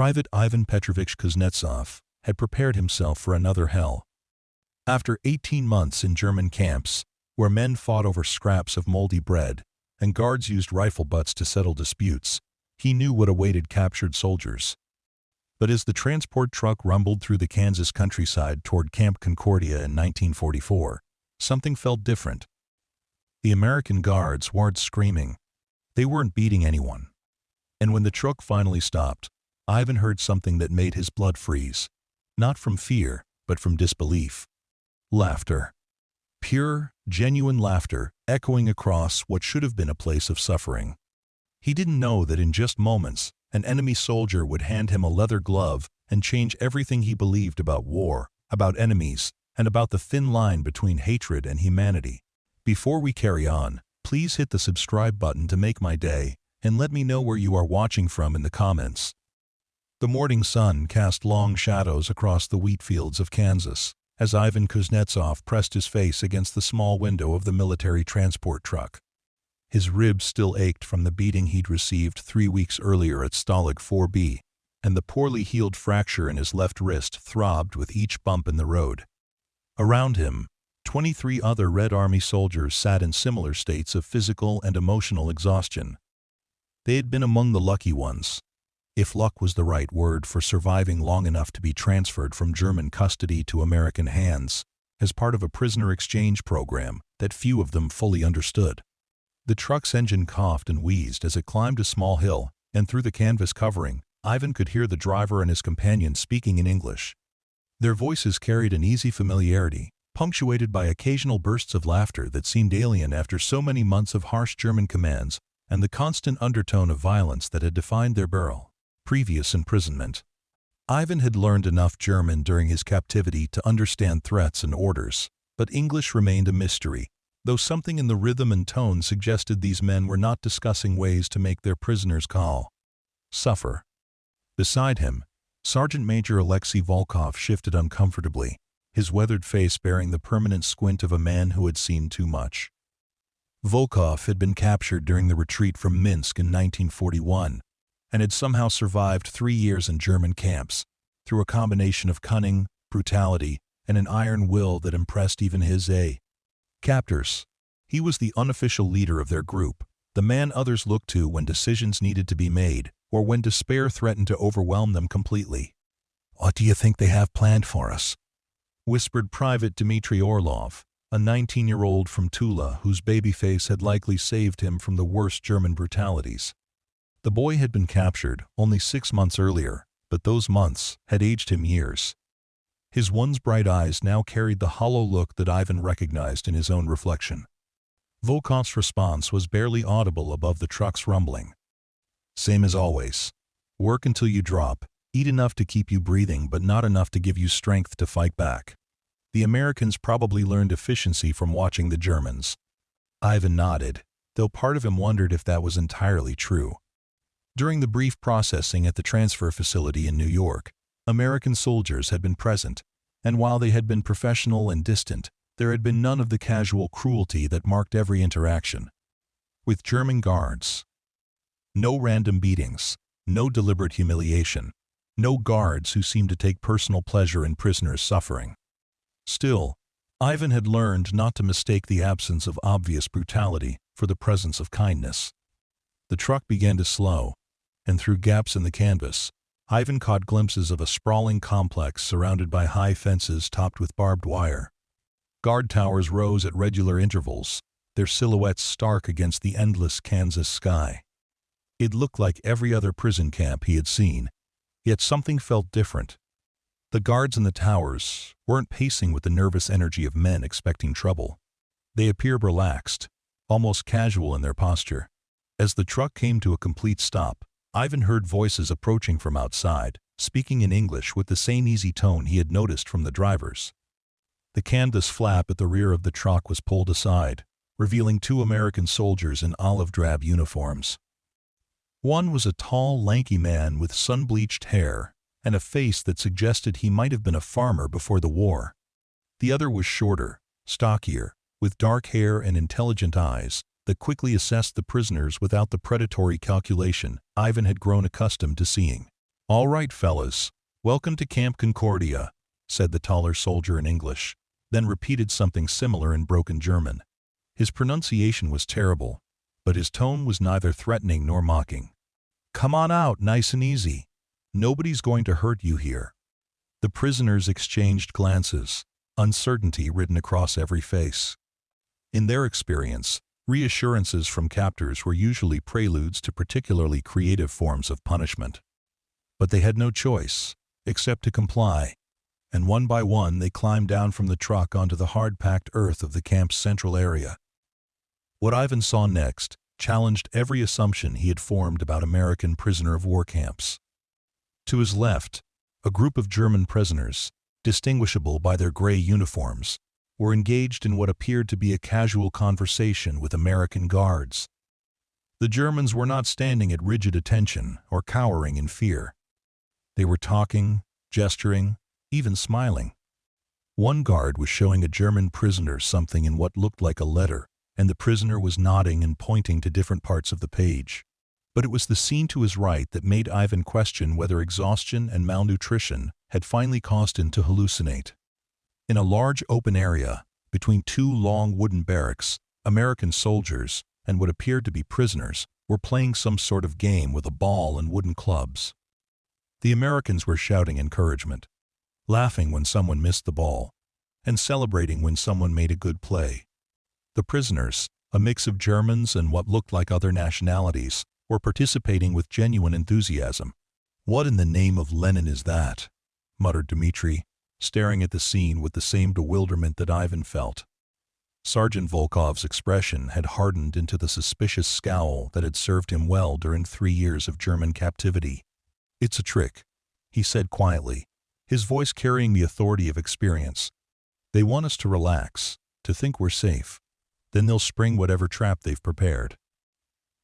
Private Ivan Petrovich Kuznetsov had prepared himself for another hell. After 18 months in German camps, where men fought over scraps of moldy bread and guards used rifle butts to settle disputes, he knew what awaited captured soldiers. But as the transport truck rumbled through the Kansas countryside toward Camp Concordia in 1944, something felt different. The American guards weren't screaming. They weren't beating anyone. And when the truck finally stopped, Ivan heard something that made his blood freeze, not from fear, but from disbelief. Laughter. Pure, genuine laughter echoing across what should have been a place of suffering. He didn't know that in just moments, an enemy soldier would hand him a leather glove and change everything he believed about war, about enemies, and about the thin line between hatred and humanity. Before we carry on, please hit the subscribe button to make my day, and let me know where you are watching from in the comments. The morning sun cast long shadows across the wheat fields of Kansas, as Ivan Kuznetsov pressed his face against the small window of the military transport truck. His ribs still ached from the beating he'd received 3 weeks earlier at Stalag 4B, and the poorly healed fracture in his left wrist throbbed with each bump in the road. Around him, 23 other Red Army soldiers sat in similar states of physical and emotional exhaustion. They had been among the lucky ones, if luck was the right word for surviving long enough to be transferred from German custody to American hands, as part of a prisoner exchange program that few of them fully understood. The truck's engine coughed and wheezed as it climbed a small hill, and through the canvas covering, Ivan could hear the driver and his companion speaking in English. Their voices carried an easy familiarity, punctuated by occasional bursts of laughter that seemed alien after so many months of harsh German commands and the constant undertone of violence that had defined their previous imprisonment. Ivan had learned enough German during his captivity to understand threats and orders, but English remained a mystery, though something in the rhythm and tone suggested these men were not discussing ways to make their prisoners suffer. Beside him, Sergeant Major Alexei Volkov shifted uncomfortably, his weathered face bearing the permanent squint of a man who had seen too much. Volkov had been captured during the retreat from Minsk in 1941, and had somehow survived 3 years in German camps, through a combination of cunning, brutality, and an iron will that impressed even his captors. He was the unofficial leader of their group, the man others looked to when decisions needed to be made, or when despair threatened to overwhelm them completely. "What do you think they have planned for us?" whispered Private Dmitry Orlov, a 19-year-old from Tula whose baby face had likely saved him from the worst German brutalities. The boy had been captured only 6 months earlier, but those months had aged him years. His once bright eyes now carried the hollow look that Ivan recognized in his own reflection. Volkov's response was barely audible above the truck's rumbling. "Same as always. Work until you drop, eat enough to keep you breathing but not enough to give you strength to fight back." The Americans probably learned efficiency from watching the Germans. Ivan nodded, though part of him wondered if that was entirely true. During the brief processing at the transfer facility in New York, American soldiers had been present, and while they had been professional and distant, there had been none of the casual cruelty that marked every interaction with German guards. No random beatings, no deliberate humiliation, no guards who seemed to take personal pleasure in prisoners' suffering. Still, Ivan had learned not to mistake the absence of obvious brutality for the presence of kindness. The truck began to slow, and through gaps in the canvas, Ivan caught glimpses of a sprawling complex surrounded by high fences topped with barbed wire. Guard towers rose at regular intervals, their silhouettes stark against the endless Kansas sky. It looked like every other prison camp he had seen, yet something felt different. The guards in the towers weren't pacing with the nervous energy of men expecting trouble. They appeared relaxed, almost casual in their posture. As the truck came to a complete stop, Ivan heard voices approaching from outside, speaking in English with the same easy tone he had noticed from the drivers. The canvas flap at the rear of the truck was pulled aside, revealing 2 American soldiers in olive-drab uniforms. One was a tall, lanky man with sun-bleached hair and a face that suggested he might have been a farmer before the war. The other was shorter, stockier, with dark hair and intelligent eyes that quickly assessed the prisoners without the predatory calculation Ivan had grown accustomed to seeing. "All right, fellas. Welcome to Camp Concordia," said the taller soldier in English, then repeated something similar in broken German. His pronunciation was terrible, but his tone was neither threatening nor mocking. "Come on out, nice and easy. Nobody's going to hurt you here." The prisoners exchanged glances, uncertainty written across every face. In their experience, reassurances from captors were usually preludes to particularly creative forms of punishment. But they had no choice, except to comply, and one by one they climbed down from the truck onto the hard-packed earth of the camp's central area. What Ivan saw next challenged every assumption he had formed about American prisoner-of-war camps. To his left, a group of German prisoners, distinguishable by their gray uniforms, were engaged in what appeared to be a casual conversation with American guards. The Germans were not standing at rigid attention or cowering in fear. They were talking, gesturing, even smiling. One guard was showing a German prisoner something in what looked like a letter, and the prisoner was nodding and pointing to different parts of the page. But it was the scene to his right that made Ivan question whether exhaustion and malnutrition had finally caused him to hallucinate. In a large open area, between two long wooden barracks, American soldiers and what appeared to be prisoners were playing some sort of game with a ball and wooden clubs. The Americans were shouting encouragement, laughing when someone missed the ball, and celebrating when someone made a good play. The prisoners, a mix of Germans and what looked like other nationalities, were participating with genuine enthusiasm. "What in the name of Lenin is that?" muttered Dmitri, staring at the scene with the same bewilderment that Ivan felt. Sergeant Volkov's expression had hardened into the suspicious scowl that had served him well during 3 years of German captivity. "It's a trick," he said quietly, his voice carrying the authority of experience. "They want us to relax, to think we're safe. Then they'll spring whatever trap they've prepared."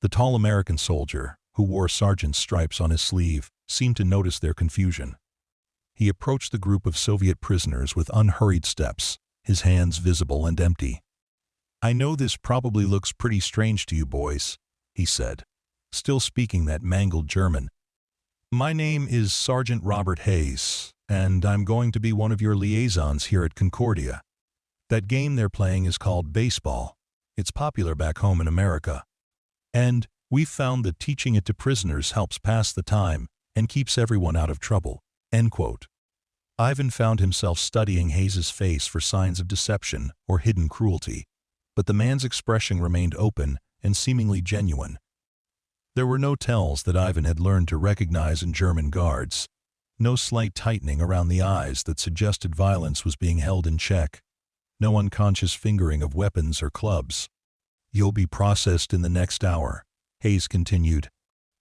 The tall American soldier, who wore sergeant's stripes on his sleeve, seemed to notice their confusion. He approached the group of Soviet prisoners with unhurried steps, his hands visible and empty. "I know this probably looks pretty strange to you boys," he said, still speaking that mangled German. "My name is Sergeant Robert Hayes, and I'm going to be one of your liaisons here at Concordia. That game they're playing is called baseball. It's popular back home in America. And we've found that teaching it to prisoners helps pass the time and keeps everyone out of trouble." End quote. Ivan found himself studying Hayes's face for signs of deception or hidden cruelty, but the man's expression remained open and seemingly genuine. There were no tells that Ivan had learned to recognize in German guards, no slight tightening around the eyes that suggested violence was being held in check, no unconscious fingering of weapons or clubs. "You'll be processed in the next hour," Hayes continued.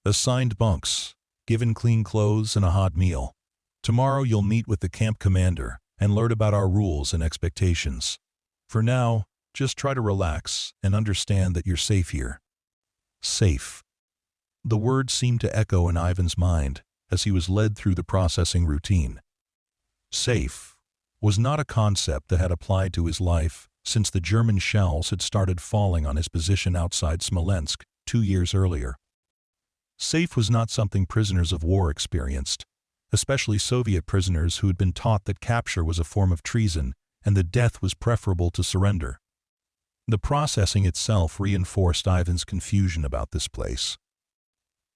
"Assigned bunks, given clean clothes and a hot meal. Tomorrow you'll meet with the camp commander and learn about our rules and expectations. For now, just try to relax and understand that you're safe here." Safe. The word seemed to echo in Ivan's mind as he was led through the processing routine. Safe was not a concept that had applied to his life since the German shells had started falling on his position outside Smolensk 2 years earlier. Safe was not something prisoners of war experienced, especially Soviet prisoners who had been taught that capture was a form of treason and that death was preferable to surrender. The processing itself reinforced Ivan's confusion about this place.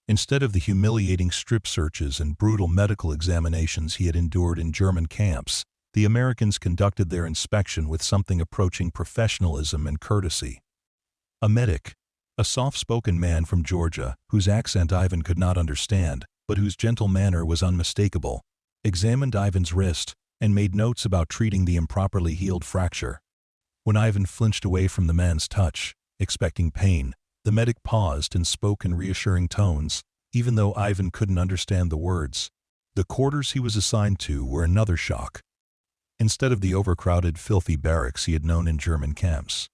Instead of the humiliating strip searches and brutal medical examinations he had endured in German camps, the Americans conducted their inspection with something approaching professionalism and courtesy. A medic, a soft-spoken man from Georgia, whose accent Ivan could not understand, but whose gentle manner was unmistakable, examined Ivan's wrist and made notes about treating the improperly healed fracture. When Ivan flinched away from the man's touch, expecting pain, the medic paused and spoke in reassuring tones, even though Ivan couldn't understand the words. The quarters he was assigned to were another shock. Instead of the overcrowded, filthy barracks he had known in German camps,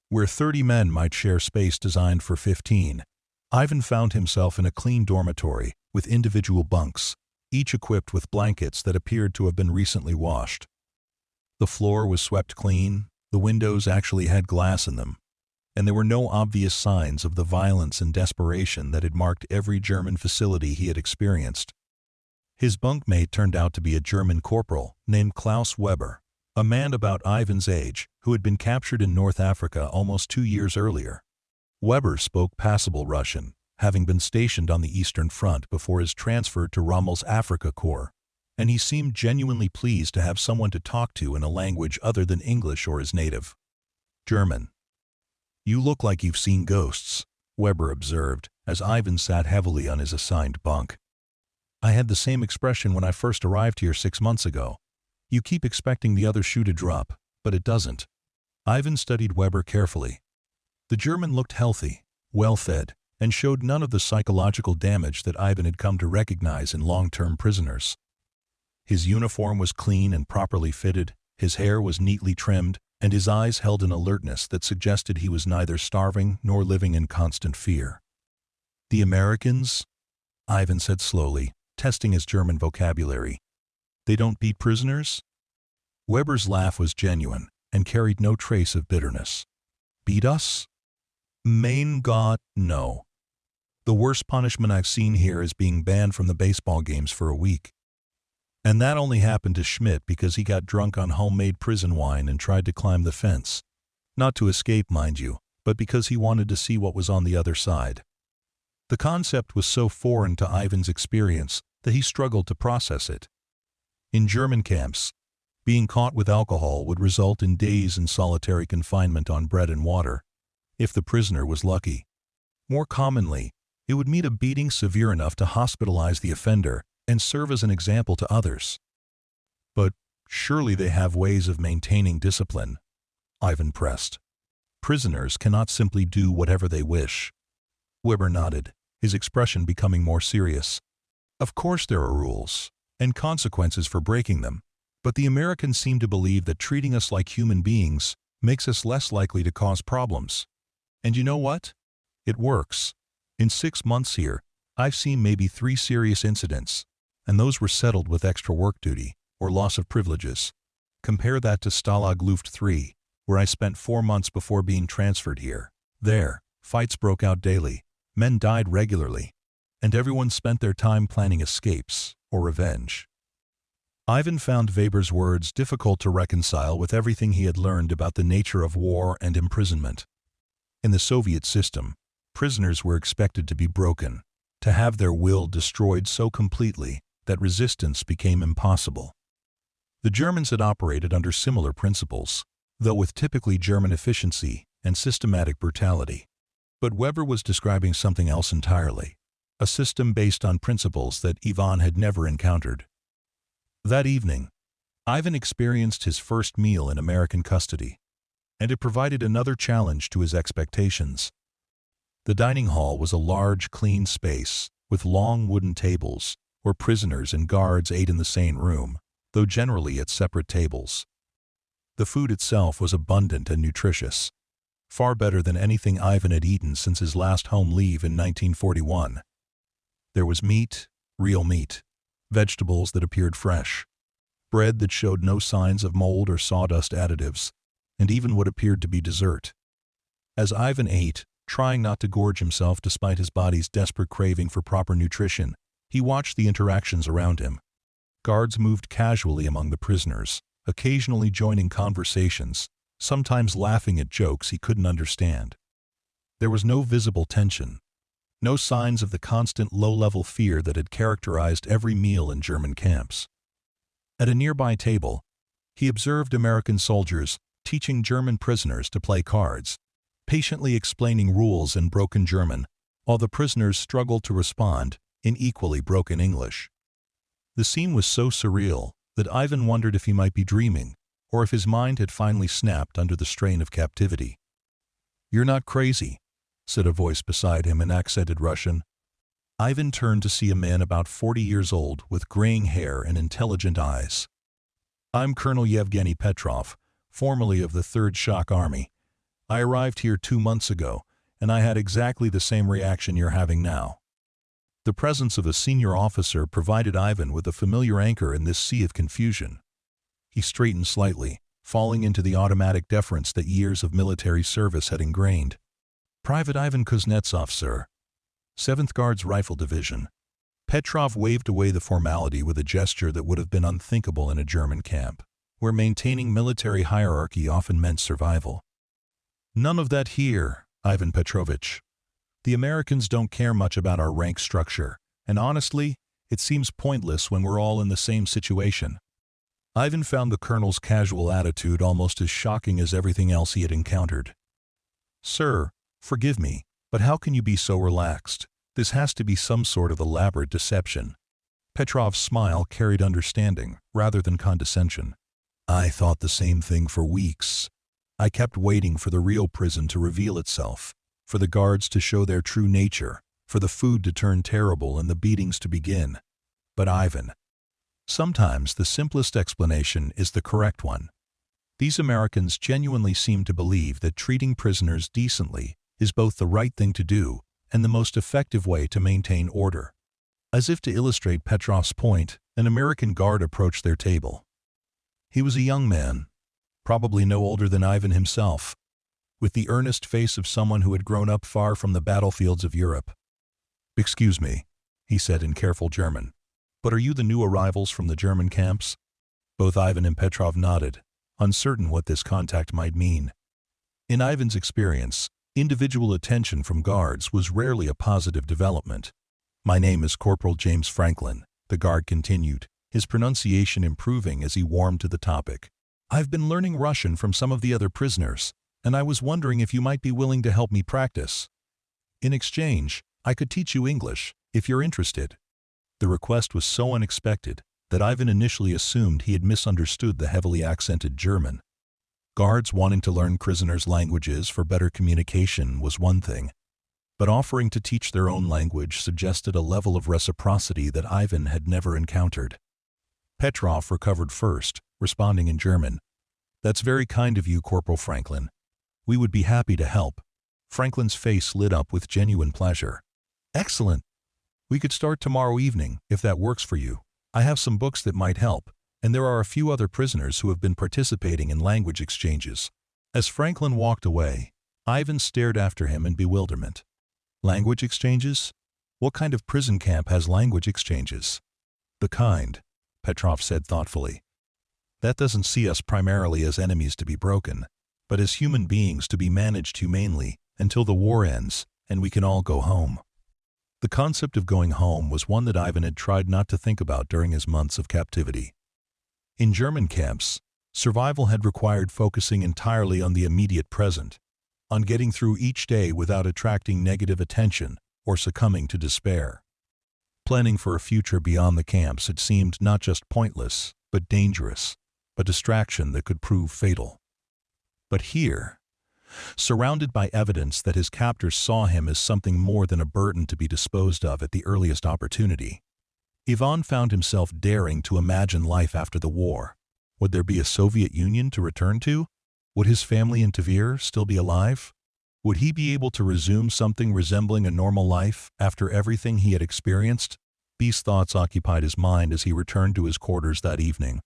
where 30 men might share space designed for 15, Ivan found himself in a clean dormitory with individual bunks, each equipped with blankets that appeared to have been recently washed. The floor was swept clean, the windows actually had glass in them, and there were no obvious signs of the violence and desperation that had marked every German facility he had experienced. His bunkmate turned out to be a German corporal named Klaus Weber, a man about Ivan's age who had been captured in North Africa almost 2 years earlier. Weber spoke passable Russian, having been stationed on the Eastern Front before his transfer to Rommel's Africa Corps, and he seemed genuinely pleased to have someone to talk to in a language other than English or his native German. "You look like you've seen ghosts," Weber observed, as Ivan sat heavily on his assigned bunk. "I had the same expression when I first arrived here 6 months ago. You keep expecting the other shoe to drop, but it doesn't." Ivan studied Weber carefully. The German looked healthy, well-fed, and showed none of the psychological damage that Ivan had come to recognize in long-term prisoners. His uniform was clean and properly fitted, his hair was neatly trimmed, and his eyes held an alertness that suggested he was neither starving nor living in constant fear. "The Americans?" Ivan said slowly, testing his German vocabulary. "They don't beat prisoners?" Weber's laugh was genuine and carried no trace of bitterness. "Beat us? Mein Gott, no. The worst punishment I've seen here is being banned from the baseball games for a week. And that only happened to Schmidt because he got drunk on homemade prison wine and tried to climb the fence. Not to escape, mind you, but because he wanted to see what was on the other side." The concept was so foreign to Ivan's experience that he struggled to process it. In German camps, being caught with alcohol would result in days in solitary confinement on bread and water, if the prisoner was lucky. More commonly, it would mean a beating severe enough to hospitalize the offender and serve as an example to others. "But surely they have ways of maintaining discipline," Ivan pressed. "Prisoners cannot simply do whatever they wish." Weber nodded, his expression becoming more serious. "Of course there are rules, and consequences for breaking them, but the Americans seem to believe that treating us like human beings makes us less likely to cause problems. And you know what? It works. In 6 months here, I've seen maybe 3 serious incidents, and those were settled with extra work duty or loss of privileges. Compare that to Stalag Luft 3, where I spent 4 months before being transferred here. There, fights broke out daily, men died regularly, and everyone spent their time planning escapes or revenge." Ivan found Weber's words difficult to reconcile with everything he had learned about the nature of war and imprisonment. In the Soviet system, prisoners were expected to be broken, to have their will destroyed so completely that resistance became impossible. The Germans had operated under similar principles, though with typically German efficiency and systematic brutality. But Weber was describing something else entirely, a system based on principles that Ivan had never encountered. That evening, Ivan experienced his first meal in American custody, and it provided another challenge to his expectations. The dining hall was a large, clean space with long wooden tables where prisoners and guards ate in the same room, though generally at separate tables. The food itself was abundant and nutritious, far better than anything Ivan had eaten since his last home leave in 1941. There was meat, real meat, vegetables that appeared fresh, bread that showed no signs of mold or sawdust additives, and even what appeared to be dessert. As Ivan ate, trying not to gorge himself despite his body's desperate craving for proper nutrition, he watched the interactions around him. Guards moved casually among the prisoners, occasionally joining conversations, sometimes laughing at jokes he couldn't understand. There was no visible tension, no signs of the constant low-level fear that had characterized every meal in German camps. At a nearby table, he observed American soldiers teaching German prisoners to play cards, patiently explaining rules in broken German, while the prisoners struggled to respond in equally broken English. The scene was so surreal that Ivan wondered if he might be dreaming, or if his mind had finally snapped under the strain of captivity. "You're not crazy," said a voice beside him in accented Russian. Ivan turned to see a man about 40 years old with graying hair and intelligent eyes. "I'm Colonel Yevgeny Petrov, formerly of the 3rd Shock Army. I arrived here 2 months ago, and I had exactly the same reaction you're having now." The presence of a senior officer provided Ivan with a familiar anchor in this sea of confusion. He straightened slightly, falling into the automatic deference that years of military service had ingrained. "Private Ivan Kuznetsov, sir. 7th Guards Rifle Division." Petrov waved away the formality with a gesture that would have been unthinkable in a German camp, where maintaining military hierarchy often meant survival. None of that here, Ivan Petrovich. The Americans don't care much about our rank structure, and honestly, it seems pointless when we're all in the same situation. Ivan found the colonel's casual attitude almost as shocking as everything else he had encountered. Sir, forgive me, but how can you be so relaxed? This has to be some sort of elaborate deception. Petrov's smile carried understanding, rather than condescension. I thought the same thing for weeks. I kept waiting for the real prison to reveal itself, for the guards to show their true nature, for the food to turn terrible and the beatings to begin. But Ivan, sometimes the simplest explanation is the correct one. These Americans genuinely seem to believe that treating prisoners decently is both the right thing to do and the most effective way to maintain order. As if to illustrate Petrov's point, an American guard approached their table. He was a young man, probably no older than Ivan himself, with the earnest face of someone who had grown up far from the battlefields of Europe. "Excuse me," he said in careful German, "but are you the new arrivals from the German camps?" Both Ivan and Petrov nodded, uncertain what this contact might mean. In Ivan's experience, individual attention from guards was rarely a positive development. "My name is Corporal James Franklin," the guard continued, his pronunciation improving as he warmed to the topic. "I've been learning Russian from some of the other prisoners, and I was wondering if you might be willing to help me practice. In exchange, I could teach you English, if you're interested." The request was so unexpected that Ivan initially assumed he had misunderstood the heavily accented German. Guards wanting to learn prisoners' languages for better communication was one thing, but offering to teach their own language suggested a level of reciprocity that Ivan had never encountered. Petrov recovered first, responding in German. "That's very kind of you, Corporal Franklin. We would be happy to help." Franklin's face lit up with genuine pleasure. "Excellent. We could start tomorrow evening, if that works for you. I have some books that might help, and there are a few other prisoners who have been participating in language exchanges." As Franklin walked away, Ivan stared after him in bewilderment. Language exchanges? What kind of prison camp has language exchanges? "The kind," Petrov said thoughtfully, "that doesn't see us primarily as enemies to be broken, but as human beings to be managed humanely until the war ends and we can all go home." The concept of going home was one that Ivan had tried not to think about during his months of captivity. In German camps, survival had required focusing entirely on the immediate present, on getting through each day without attracting negative attention or succumbing to despair. Planning for a future beyond the camps had seemed not just pointless, but dangerous, a distraction that could prove fatal. But here, surrounded by evidence that his captors saw him as something more than a burden to be disposed of at the earliest opportunity, Ivan found himself daring to imagine life after the war. Would there be a Soviet Union to return to? Would his family in Tver still be alive? Would he be able to resume something resembling a normal life after everything he had experienced? These thoughts occupied his mind as he returned to his quarters that evening.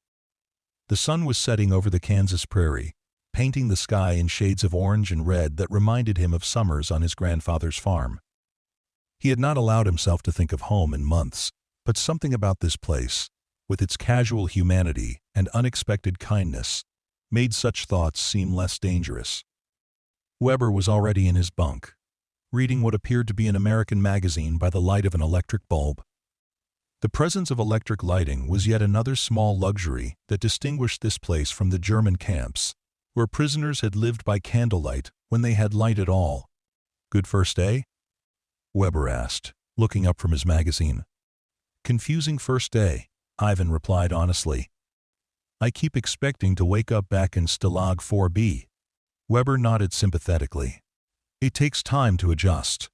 The sun was setting over the Kansas prairie, painting the sky in shades of orange and red that reminded him of summers on his grandfather's farm. He had not allowed himself to think of home in months, but something about this place, with its casual humanity and unexpected kindness, made such thoughts seem less dangerous. Weber was already in his bunk, reading what appeared to be an American magazine by the light of an electric bulb. The presence of electric lighting was yet another small luxury that distinguished this place from the German camps, where prisoners had lived by candlelight when they had light at all. "Good first day?" Weber asked, looking up from his magazine. "Confusing first day," Ivan replied honestly. "I keep expecting to wake up back in Stalag 4B. Weber nodded sympathetically. "It takes time to adjust.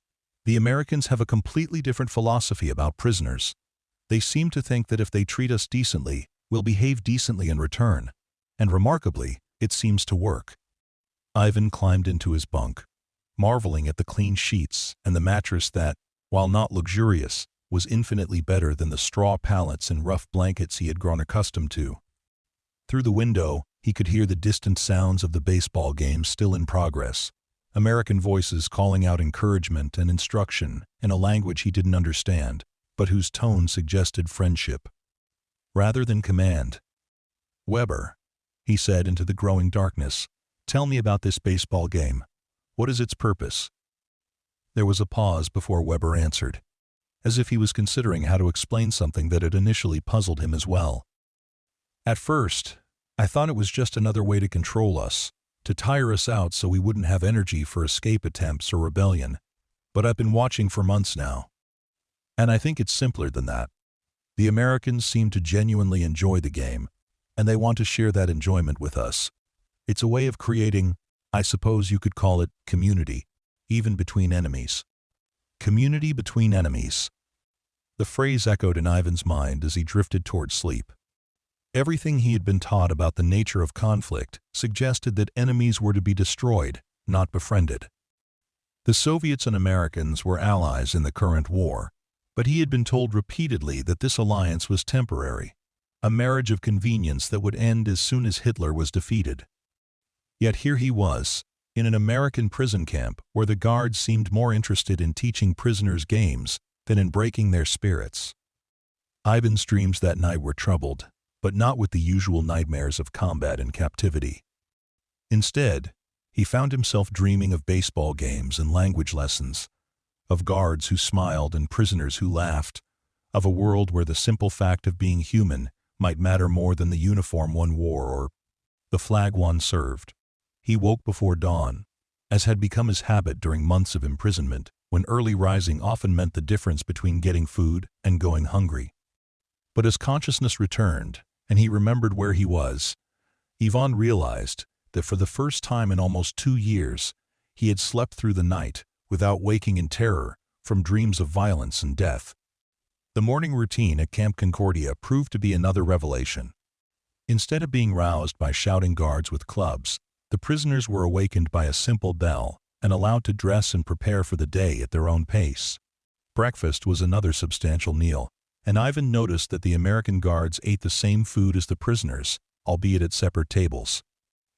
The Americans have a completely different philosophy about prisoners. They seem to think that if they treat us decently, we'll behave decently in return. And remarkably, it seems to work." Ivan climbed into his bunk, marveling at the clean sheets and the mattress that, while not luxurious, was infinitely better than the straw pallets and rough blankets he had grown accustomed to. Through the window, he could hear the distant sounds of the baseball game still in progress, American voices calling out encouragement and instruction in a language he didn't understand. but whose tone suggested friendship, rather than command. "Weber," he said into the growing darkness, "tell me about this baseball game. What is its purpose?" There was a pause before Weber answered, as if he was considering how to explain something that had initially puzzled him as well. "At first, I thought it was just another way to control us, to tire us out so we wouldn't have energy for escape attempts or rebellion. But I've been watching for months now. And I think it's simpler than that. The Americans seem to genuinely enjoy the game, and they want to share that enjoyment with us. It's a way of creating, I suppose you could call it, community, even between enemies." Community between enemies. The phrase echoed in Ivan's mind as he drifted toward sleep. Everything he had been taught about the nature of conflict suggested that enemies were to be destroyed, not befriended. The Soviets and Americans were allies in the current war, but he had been told repeatedly that this alliance was temporary, a marriage of convenience that would end as soon as Hitler was defeated. Yet here he was, in an American prison camp where the guards seemed more interested in teaching prisoners games than in breaking their spirits. Ivan's dreams that night were troubled, but not with the usual nightmares of combat and captivity. Instead, he found himself dreaming of baseball games and language lessons, of guards who smiled and prisoners who laughed, of a world where the simple fact of being human might matter more than the uniform one wore or the flag one served. He woke before dawn, as had become his habit during months of imprisonment, when early rising often meant the difference between getting food and going hungry. But as consciousness returned, and he remembered where he was, Ivan realized that for the first time in almost 2 years, he had slept through the night without waking in terror from dreams of violence and death. The morning routine at Camp Concordia proved to be another revelation. Instead of being roused by shouting guards with clubs, the prisoners were awakened by a simple bell and allowed to dress and prepare for the day at their own pace. Breakfast was another substantial meal, and Ivan noticed that the American guards ate the same food as the prisoners, albeit at separate tables.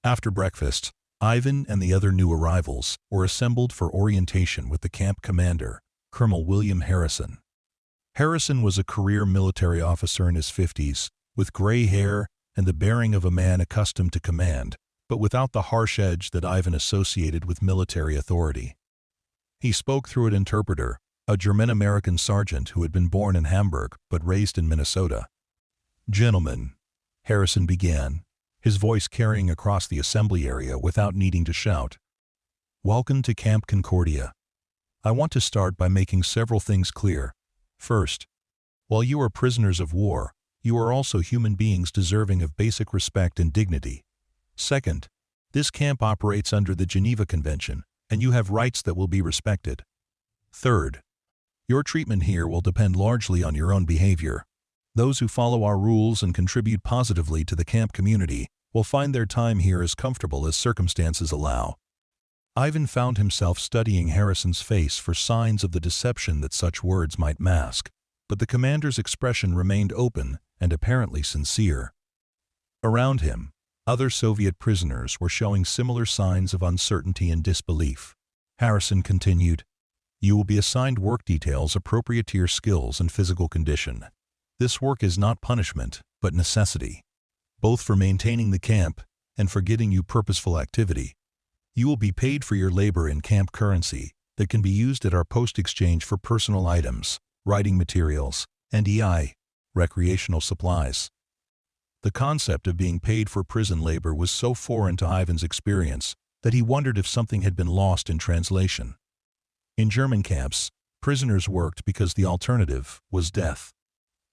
After breakfast, Ivan and the other new arrivals were assembled for orientation with the camp commander, Colonel William Harrison. Harrison was a career military officer in his 50s, with gray hair and the bearing of a man accustomed to command, but without the harsh edge that Ivan associated with military authority. He spoke through an interpreter, a German-American sergeant who had been born in Hamburg but raised in Minnesota. "Gentlemen," Harrison began, his voice carrying across the assembly area without needing to shout, "welcome to Camp Concordia. I want to start by making several things clear. First, while you are prisoners of war, you are also human beings deserving of basic respect and dignity. Second, this camp operates under the Geneva Convention, and you have rights that will be respected. Third, your treatment here will depend largely on your own behavior. Those who follow our rules and contribute positively to the camp community will find their time here as comfortable as circumstances allow." Ivan found himself studying Harrison's face for signs of the deception that such words might mask, but the commander's expression remained open and apparently sincere. Around him, other Soviet prisoners were showing similar signs of uncertainty and disbelief. Harrison continued, "You will be assigned work details appropriate to your skills and physical condition. This work is not punishment, but necessity, both for maintaining the camp and for getting you purposeful activity. You will be paid for your labor in camp currency that can be used at our post exchange for personal items, writing materials, and recreational supplies." The concept of being paid for prison labor was so foreign to Ivan's experience that he wondered if something had been lost in translation. In German camps, prisoners worked because the alternative was death.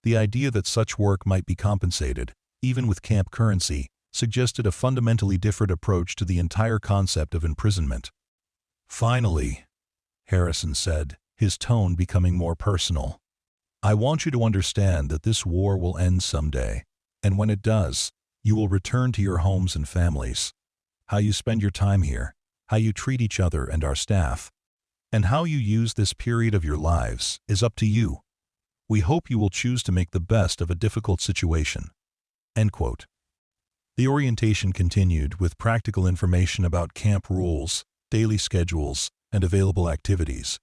The idea that such work might be compensated, even with camp currency, suggested a fundamentally different approach to the entire concept of imprisonment. "Finally," Harrison said, his tone becoming more personal, "I want you to understand that this war will end someday. And when it does, you will return to your homes and families. How you spend your time here, how you treat each other and our staff, and how you use this period of your lives is up to you. We hope you will choose to make the best of a difficult situation." End quote. The orientation continued with practical information about camp rules, daily schedules, and available activities.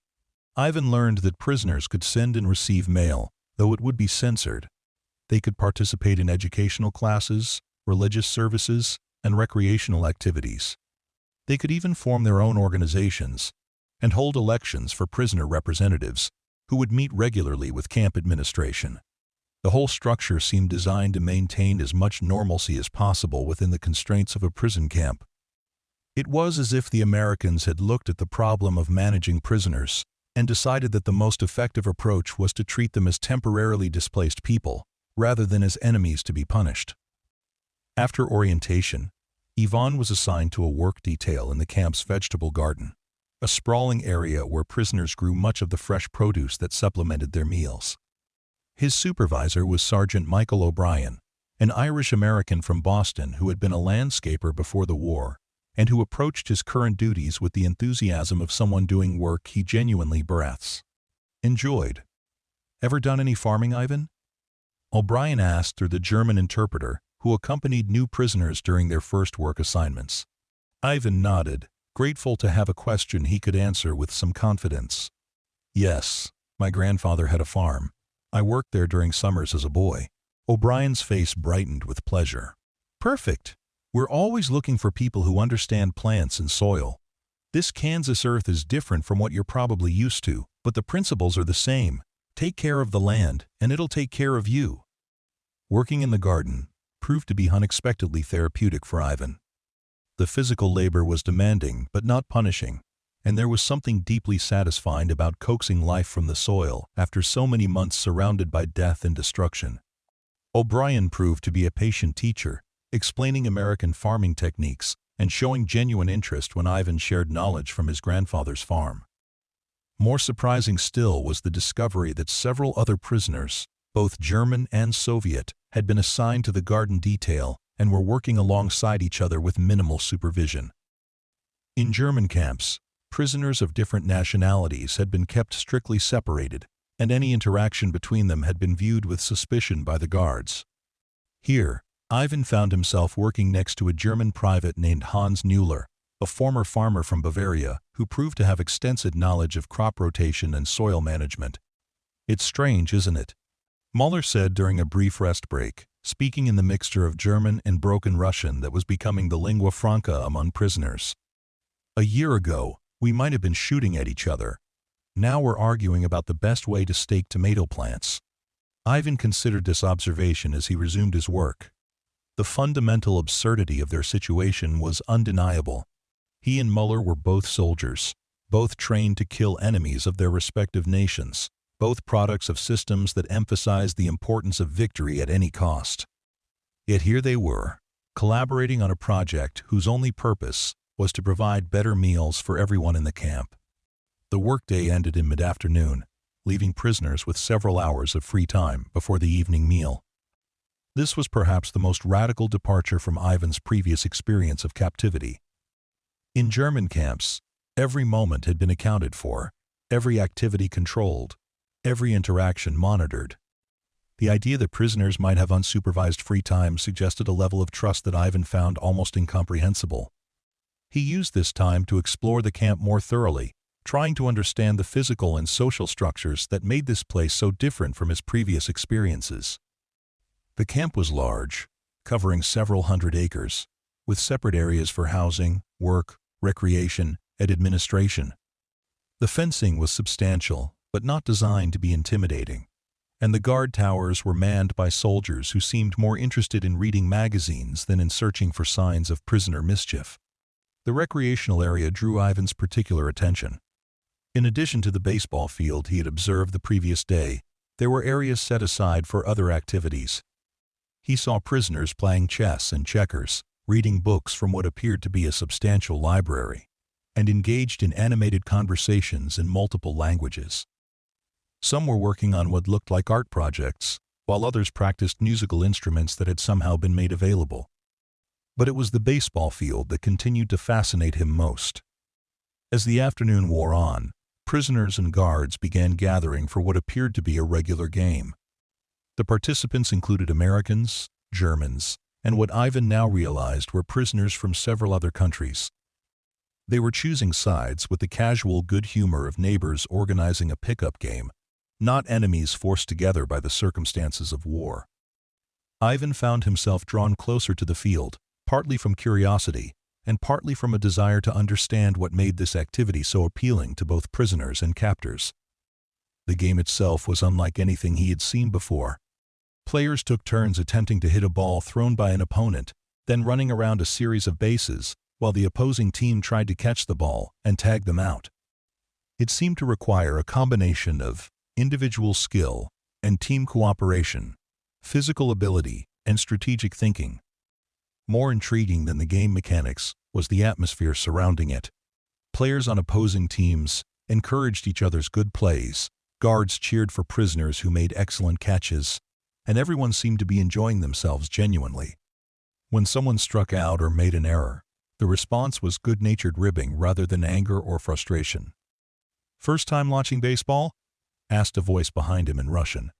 Ivan learned that prisoners could send and receive mail, though it would be censored. They could participate in educational classes, religious services, and recreational activities. They could even form their own organizations and hold elections for prisoner representatives, who would meet regularly with camp administration. The whole structure seemed designed to maintain as much normalcy as possible within the constraints of a prison camp. It was as if the Americans had looked at the problem of managing prisoners and decided that the most effective approach was to treat them as temporarily displaced people, rather than as enemies to be punished. After orientation, Ivan was assigned to a work detail in the camp's vegetable garden, a sprawling area where prisoners grew much of the fresh produce that supplemented their meals. His supervisor was Sergeant Michael O'Brien, an Irish-American from Boston who had been a landscaper before the war and who approached his current duties with the enthusiasm of someone doing work he genuinely enjoyed. "Ever done any farming, Ivan?" O'Brien asked through the German interpreter who accompanied new prisoners during their first work assignments. Ivan nodded, grateful to have a question he could answer with some confidence. "Yes, my grandfather had a farm. I worked there during summers as a boy." O'Brien's face brightened with pleasure. "Perfect. We're always looking for people who understand plants and soil. This Kansas earth is different from what you're probably used to, but the principles are the same. Take care of the land, and it'll take care of you." Working in the garden proved to be unexpectedly therapeutic for Ivan. The physical labor was demanding but not punishing, and there was something deeply satisfying about coaxing life from the soil after so many months surrounded by death and destruction. O'Brien proved to be a patient teacher, explaining American farming techniques and showing genuine interest when Ivan shared knowledge from his grandfather's farm. More surprising still was the discovery that several other prisoners, both German and Soviet, had been assigned to the garden detail and were working alongside each other with minimal supervision. In German camps, prisoners of different nationalities had been kept strictly separated, and any interaction between them had been viewed with suspicion by the guards. Here, Ivan found himself working next to a German private named Hans Müller, a former farmer from Bavaria who proved to have extensive knowledge of crop rotation and soil management. "It's strange, isn't it?" Müller said during a brief rest break, speaking in the mixture of German and broken Russian that was becoming the lingua franca among prisoners. "A year ago, we might have been shooting at each other. Now we're arguing about the best way to stake tomato plants." Ivan considered this observation as he resumed his work. The fundamental absurdity of their situation was undeniable. He and Müller were both soldiers, both trained to kill enemies of their respective nations, both products of systems that emphasized the importance of victory at any cost. Yet here they were, collaborating on a project whose only purpose was to provide better meals for everyone in the camp. The workday ended in mid-afternoon, leaving prisoners with several hours of free time before the evening meal. This was perhaps the most radical departure from Ivan's previous experience of captivity. In German camps, every moment had been accounted for, every activity controlled, every interaction monitored. The idea that prisoners might have unsupervised free time suggested a level of trust that Ivan found almost incomprehensible. He used this time to explore the camp more thoroughly, trying to understand the physical and social structures that made this place so different from his previous experiences. The camp was large, covering several hundred acres, with separate areas for housing, work, recreation, and administration. The fencing was substantial, but not designed to be intimidating, and the guard towers were manned by soldiers who seemed more interested in reading magazines than in searching for signs of prisoner mischief. The recreational area drew Ivan's particular attention. In addition to the baseball field he had observed the previous day, there were areas set aside for other activities. He saw prisoners playing chess and checkers, reading books from what appeared to be a substantial library, and engaged in animated conversations in multiple languages. Some were working on what looked like art projects, while others practiced musical instruments that had somehow been made available. But it was the baseball field that continued to fascinate him most. As the afternoon wore on, prisoners and guards began gathering for what appeared to be a regular game. The participants included Americans, Germans, and what Ivan now realized were prisoners from several other countries. They were choosing sides with the casual good humor of neighbors organizing a pickup game, not enemies forced together by the circumstances of war. Ivan found himself drawn closer to the field, partly from curiosity, and partly from a desire to understand what made this activity so appealing to both prisoners and captors. The game itself was unlike anything he had seen before. Players took turns attempting to hit a ball thrown by an opponent, then running around a series of bases, while the opposing team tried to catch the ball and tag them out. It seemed to require a combination of individual skill and team cooperation, physical ability, and strategic thinking. More intriguing than the game mechanics was the atmosphere surrounding it. Players on opposing teams encouraged each other's good plays, guards cheered for prisoners who made excellent catches, and everyone seemed to be enjoying themselves genuinely. When someone struck out or made an error, the response was good-natured ribbing rather than anger or frustration. "First time watching baseball?" asked a voice behind him in Russian.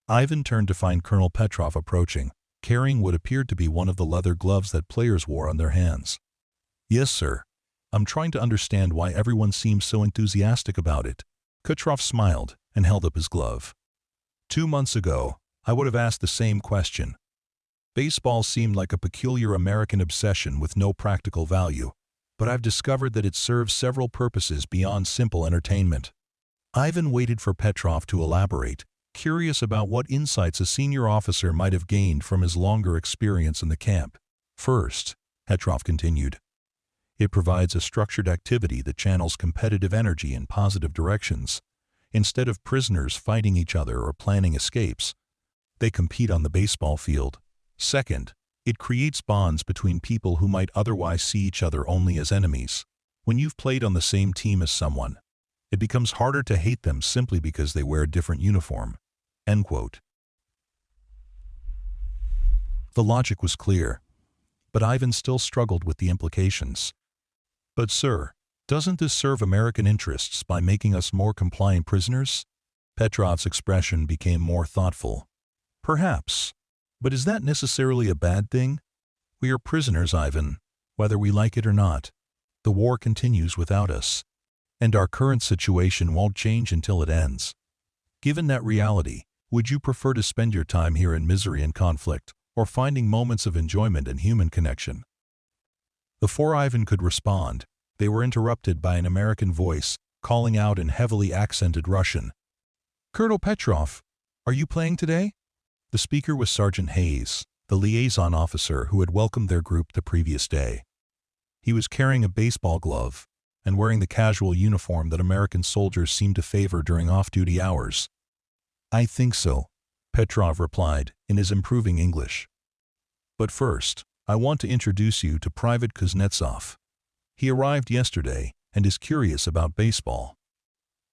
Ivan turned to find Colonel Petrov approaching, carrying what appeared to be one of the leather gloves that players wore on their hands. "Yes, sir. I'm trying to understand why everyone seems so enthusiastic about it." Petrov smiled and held up his glove. 2 months ago, I would have asked the same question. Baseball seemed like a peculiar American obsession with no practical value, but I've discovered that it serves several purposes beyond simple entertainment. Ivan waited for Petrov to elaborate, curious about what insights a senior officer might have gained from his longer experience in the camp. "First," Petrov continued, "it provides a structured activity that channels competitive energy in positive directions. Instead of prisoners fighting each other or planning escapes, they compete on the baseball field. Second, it creates bonds between people who might otherwise see each other only as enemies. When you've played on the same team as someone, it becomes harder to hate them simply because they wear a different uniform." End quote. The logic was clear, but Ivan still struggled with the implications. "But sir, doesn't this serve American interests by making us more compliant prisoners?" Petrov's expression became more thoughtful. "Perhaps. But is that necessarily a bad thing? We are prisoners, Ivan, whether we like it or not. The war continues without us, and our current situation won't change until it ends. Given that reality, would you prefer to spend your time here in misery and conflict, or finding moments of enjoyment and human connection?" Before Ivan could respond, they were interrupted by an American voice calling out in heavily accented Russian, "Colonel Petrov, are you playing today?" The speaker was Sergeant Hayes, the liaison officer who had welcomed their group the previous day. He was carrying a baseball glove and wearing the casual uniform that American soldiers seemed to favor during off-duty hours. "I think so," Petrov replied in his improving English. "But first, I want to introduce you to Private Kuznetsov. He arrived yesterday and is curious about baseball."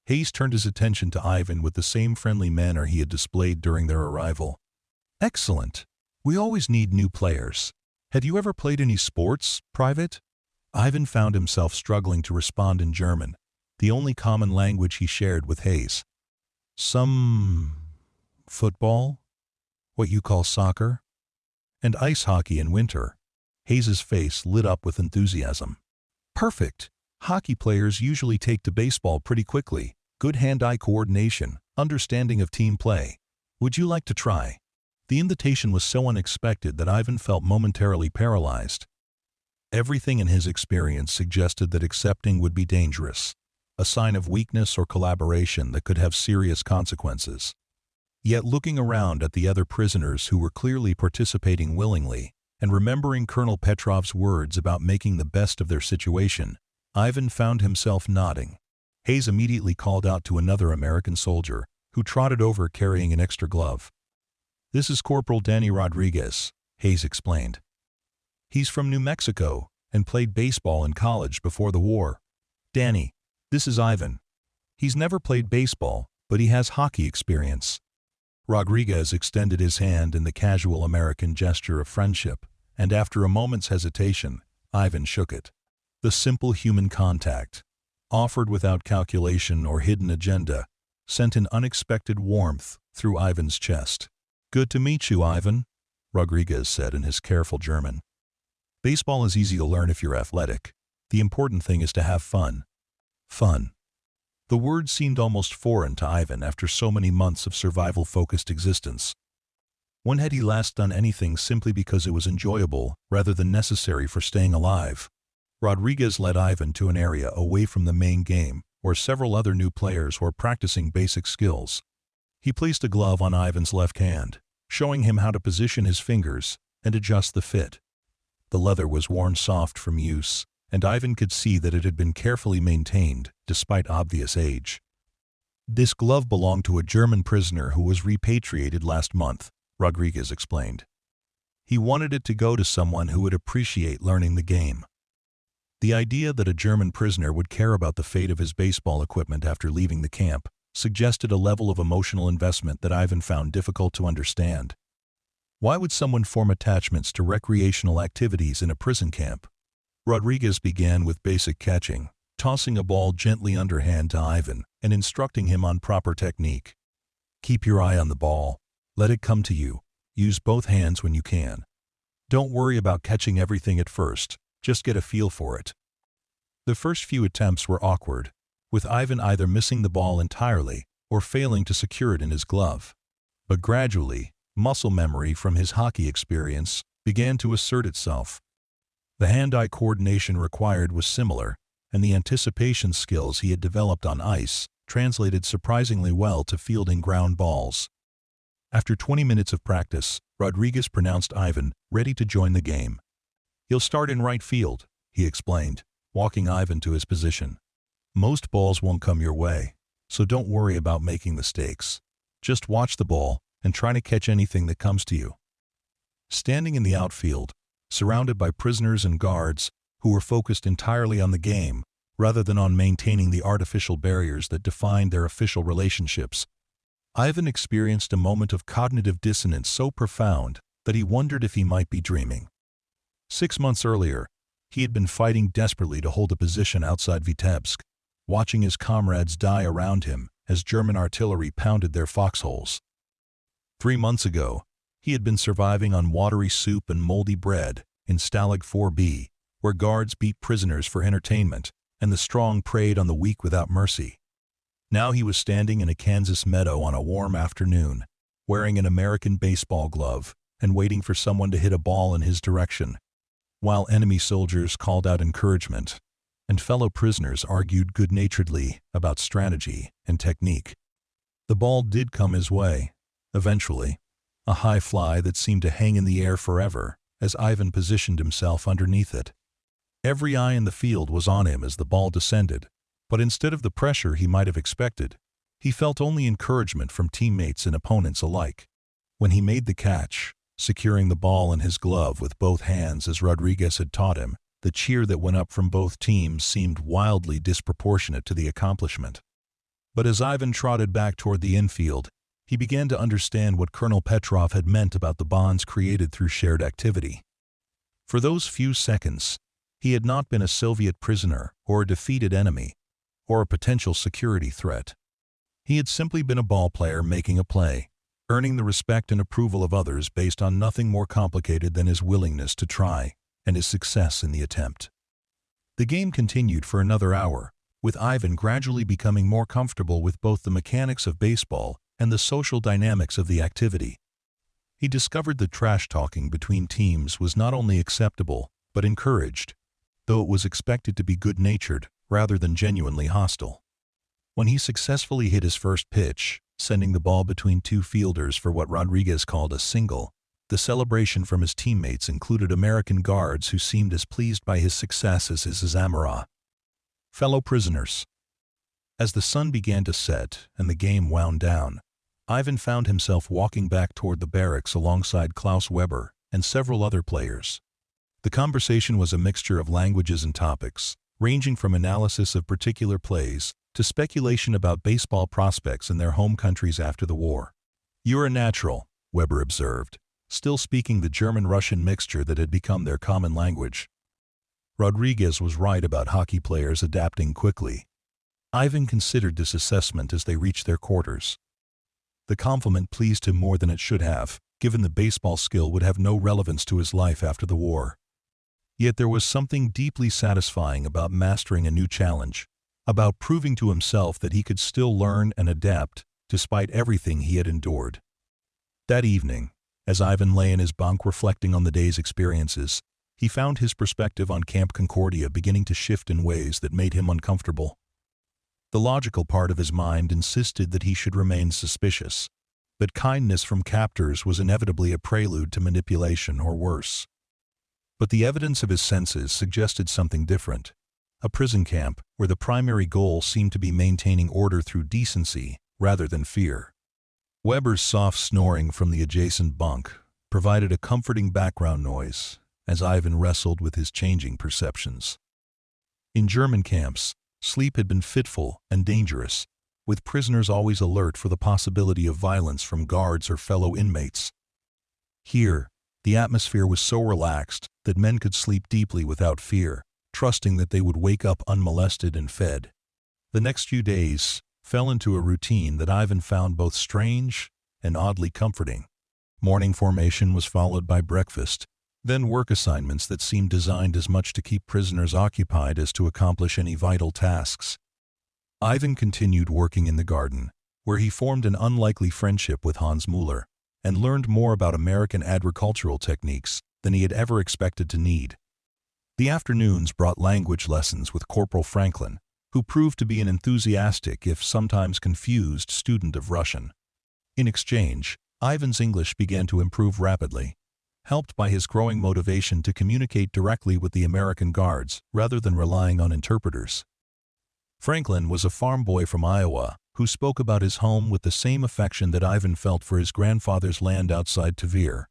Hayes turned his attention to Ivan with the same friendly manner he had displayed during their arrival. "Excellent. We always need new players. Have you ever played any sports, Private?" Ivan found himself struggling to respond in German, the only common language he shared with Hayes. "Some football? What you call soccer? And ice hockey in winter." Hayes's face lit up with enthusiasm. "Perfect. Hockey players usually take to baseball pretty quickly. Good hand-eye coordination, understanding of team play. Would you like to try?" The invitation was so unexpected that Ivan felt momentarily paralyzed. Everything in his experience suggested that accepting would be dangerous, a sign of weakness or collaboration that could have serious consequences. Yet looking around at the other prisoners who were clearly participating willingly, and remembering Colonel Petrov's words about making the best of their situation, Ivan found himself nodding. Hayes immediately called out to another American soldier, who trotted over carrying an extra glove. "This is Corporal Danny Rodriguez," Hayes explained. "He's from New Mexico and played baseball in college before the war. Danny, this is Ivan. He's never played baseball, but he has hockey experience." Rodriguez extended his hand in the casual American gesture of friendship, and after a moment's hesitation, Ivan shook it. The simple human contact, offered without calculation or hidden agenda, sent an unexpected warmth through Ivan's chest. "Good to meet you, Ivan," Rodriguez said in his careful German. "Baseball is easy to learn if you're athletic. The important thing is to have fun. Fun. The word seemed almost foreign to Ivan after so many months of survival-focused existence. When had he last done anything simply because it was enjoyable, rather than necessary for staying alive? Rodriguez led Ivan to an area away from the main game, where several other new players were practicing basic skills. He placed a glove on Ivan's left hand, showing him how to position his fingers and adjust the fit. The leather was worn soft from use, and Ivan could see that it had been carefully maintained, despite obvious age. This glove belonged to a German prisoner who was repatriated last month, Rodriguez explained. He wanted it to go to someone who would appreciate learning the game. The idea that a German prisoner would care about the fate of his baseball equipment after leaving the camp suggested a level of emotional investment that Ivan found difficult to understand. Why would someone form attachments to recreational activities in a prison camp? Rodriguez began with basic catching, tossing a ball gently underhand to Ivan and instructing him on proper technique. Keep your eye on the ball. Let it come to you. Use both hands when you can. Don't worry about catching everything at first. Just get a feel for it. The first few attempts were awkward, with Ivan either missing the ball entirely or failing to secure it in his glove. But gradually, muscle memory from his hockey experience began to assert itself. The hand-eye coordination required was similar, and the anticipation skills he had developed on ice translated surprisingly well to fielding ground balls. After 20 minutes of practice, Rodriguez pronounced Ivan ready to join the game. He'll start in right field, he explained, walking Ivan to his position. Most balls won't come your way, so don't worry about making mistakes. Just watch the ball and try to catch anything that comes to you. Standing in the outfield, surrounded by prisoners and guards who were focused entirely on the game rather than on maintaining the artificial barriers that defined their official relationships, Ivan experienced a moment of cognitive dissonance so profound that he wondered if he might be dreaming. 6 months earlier, he had been fighting desperately to hold a position outside Vitebsk, watching his comrades die around him as German artillery pounded their foxholes. 3 months ago, he had been surviving on watery soup and moldy bread in Stalag 4B, where guards beat prisoners for entertainment and the strong preyed on the weak without mercy. Now he was standing in a Kansas meadow on a warm afternoon, wearing an American baseball glove and waiting for someone to hit a ball in his direction, while enemy soldiers called out encouragement and fellow prisoners argued good-naturedly about strategy and technique. The ball did come his way, eventually, a high fly that seemed to hang in the air forever as Ivan positioned himself underneath it. Every eye in the field was on him as the ball descended, but instead of the pressure he might have expected, he felt only encouragement from teammates and opponents alike. When he made the catch, securing the ball in his glove with both hands as Rodriguez had taught him, the cheer that went up from both teams seemed wildly disproportionate to the accomplishment. But as Ivan trotted back toward the infield, he began to understand what Colonel Petrov had meant about the bonds created through shared activity. For those few seconds, he had not been a Soviet prisoner or a defeated enemy, or a potential security threat. He had simply been a ball player making a play, earning the respect and approval of others based on nothing more complicated than his willingness to try and his success in the attempt. The game continued for another hour, with Ivan gradually becoming more comfortable with both the mechanics of baseball and the social dynamics of the activity. He discovered that trash-talking between teams was not only acceptable, but encouraged, though it was expected to be good-natured rather than genuinely hostile. When he successfully hit his first pitch, sending the ball between two fielders for what Rodriguez called a single, the celebration from his teammates included American guards who seemed as pleased by his success as his Zamora. Fellow prisoners. As the sun began to set and the game wound down, Ivan found himself walking back toward the barracks alongside Klaus Weber and several other players. The conversation was a mixture of languages and topics, ranging from analysis of particular plays to speculation about baseball prospects in their home countries after the war. "You're a natural," Weber observed, still speaking the German-Russian mixture that had become their common language. Rodriguez was right about hockey players adapting quickly. Ivan considered this assessment as they reached their quarters. The compliment pleased him more than it should have, given the baseball skill would have no relevance to his life after the war. Yet there was something deeply satisfying about mastering a new challenge, about proving to himself that he could still learn and adapt despite everything he had endured. That evening, as Ivan lay in his bunk reflecting on the day's experiences, he found his perspective on Camp Concordia beginning to shift in ways that made him uncomfortable. The logical part of his mind insisted that he should remain suspicious, that kindness from captors was inevitably a prelude to manipulation or worse. But the evidence of his senses suggested something different, a prison camp where the primary goal seemed to be maintaining order through decency rather than fear. Weber's soft snoring from the adjacent bunk provided a comforting background noise as Ivan wrestled with his changing perceptions. In German camps, sleep had been fitful and dangerous, with prisoners always alert for the possibility of violence from guards or fellow inmates. Here, the atmosphere was so relaxed that men could sleep deeply without fear, trusting that they would wake up unmolested and fed. The next few days fell into a routine that Ivan found both strange and oddly comforting. Morning formation was followed by breakfast, then work assignments that seemed designed as much to keep prisoners occupied as to accomplish any vital tasks. Ivan continued working in the garden, where he formed an unlikely friendship with Hans Müller, and learned more about American agricultural techniques than he had ever expected to need. The afternoons brought language lessons with Corporal Franklin, who proved to be an enthusiastic if sometimes confused student of Russian. In exchange, Ivan's English began to improve rapidly, helped by his growing motivation to communicate directly with the American guards rather than relying on interpreters. Franklin was a farm boy from Iowa who spoke about his home with the same affection that Ivan felt for his grandfather's land outside Tver.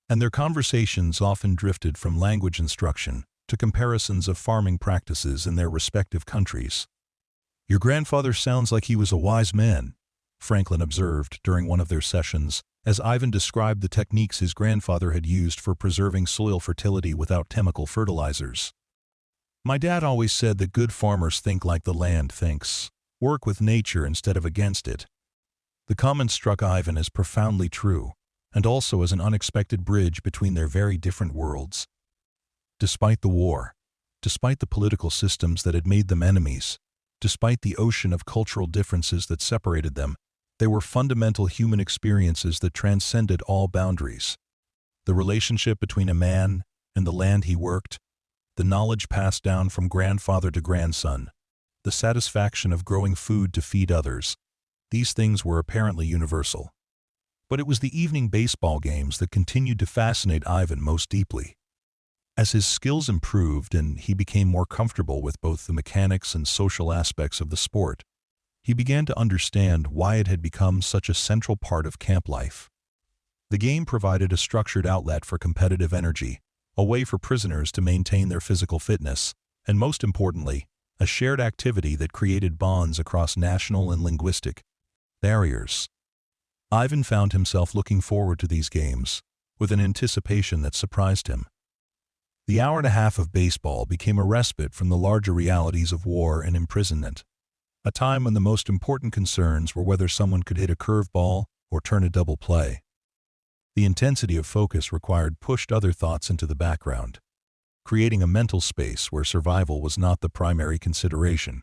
And their conversations often drifted from language instruction to comparisons of farming practices in their respective countries. "Your grandfather sounds like he was a wise man," Franklin observed during one of their sessions, as Ivan described the techniques his grandfather had used for preserving soil fertility without chemical fertilizers. "My dad always said that good farmers think like the land thinks, work with nature instead of against it." The comment struck Ivan as profoundly true, and also as an unexpected bridge between their very different worlds. Despite the war, despite the political systems that had made them enemies, despite the ocean of cultural differences that separated them, they were fundamental human experiences that transcended all boundaries. The relationship between a man and the land he worked, the knowledge passed down from grandfather to grandson, the satisfaction of growing food to feed others, these things were apparently universal. But it was the evening baseball games that continued to fascinate Ivan most deeply. As his skills improved and he became more comfortable with both the mechanics and social aspects of the sport, he began to understand why it had become such a central part of camp life. The game provided a structured outlet for competitive energy, a way for prisoners to maintain their physical fitness, and most importantly, a shared activity that created bonds across national and linguistic barriers. Ivan found himself looking forward to these games, with an anticipation that surprised him. The hour and a half of baseball became a respite from the larger realities of war and imprisonment, a time when the most important concerns were whether someone could hit a curveball or turn a double play. The intensity of focus required pushed other thoughts into the background, creating a mental space where survival was not the primary consideration.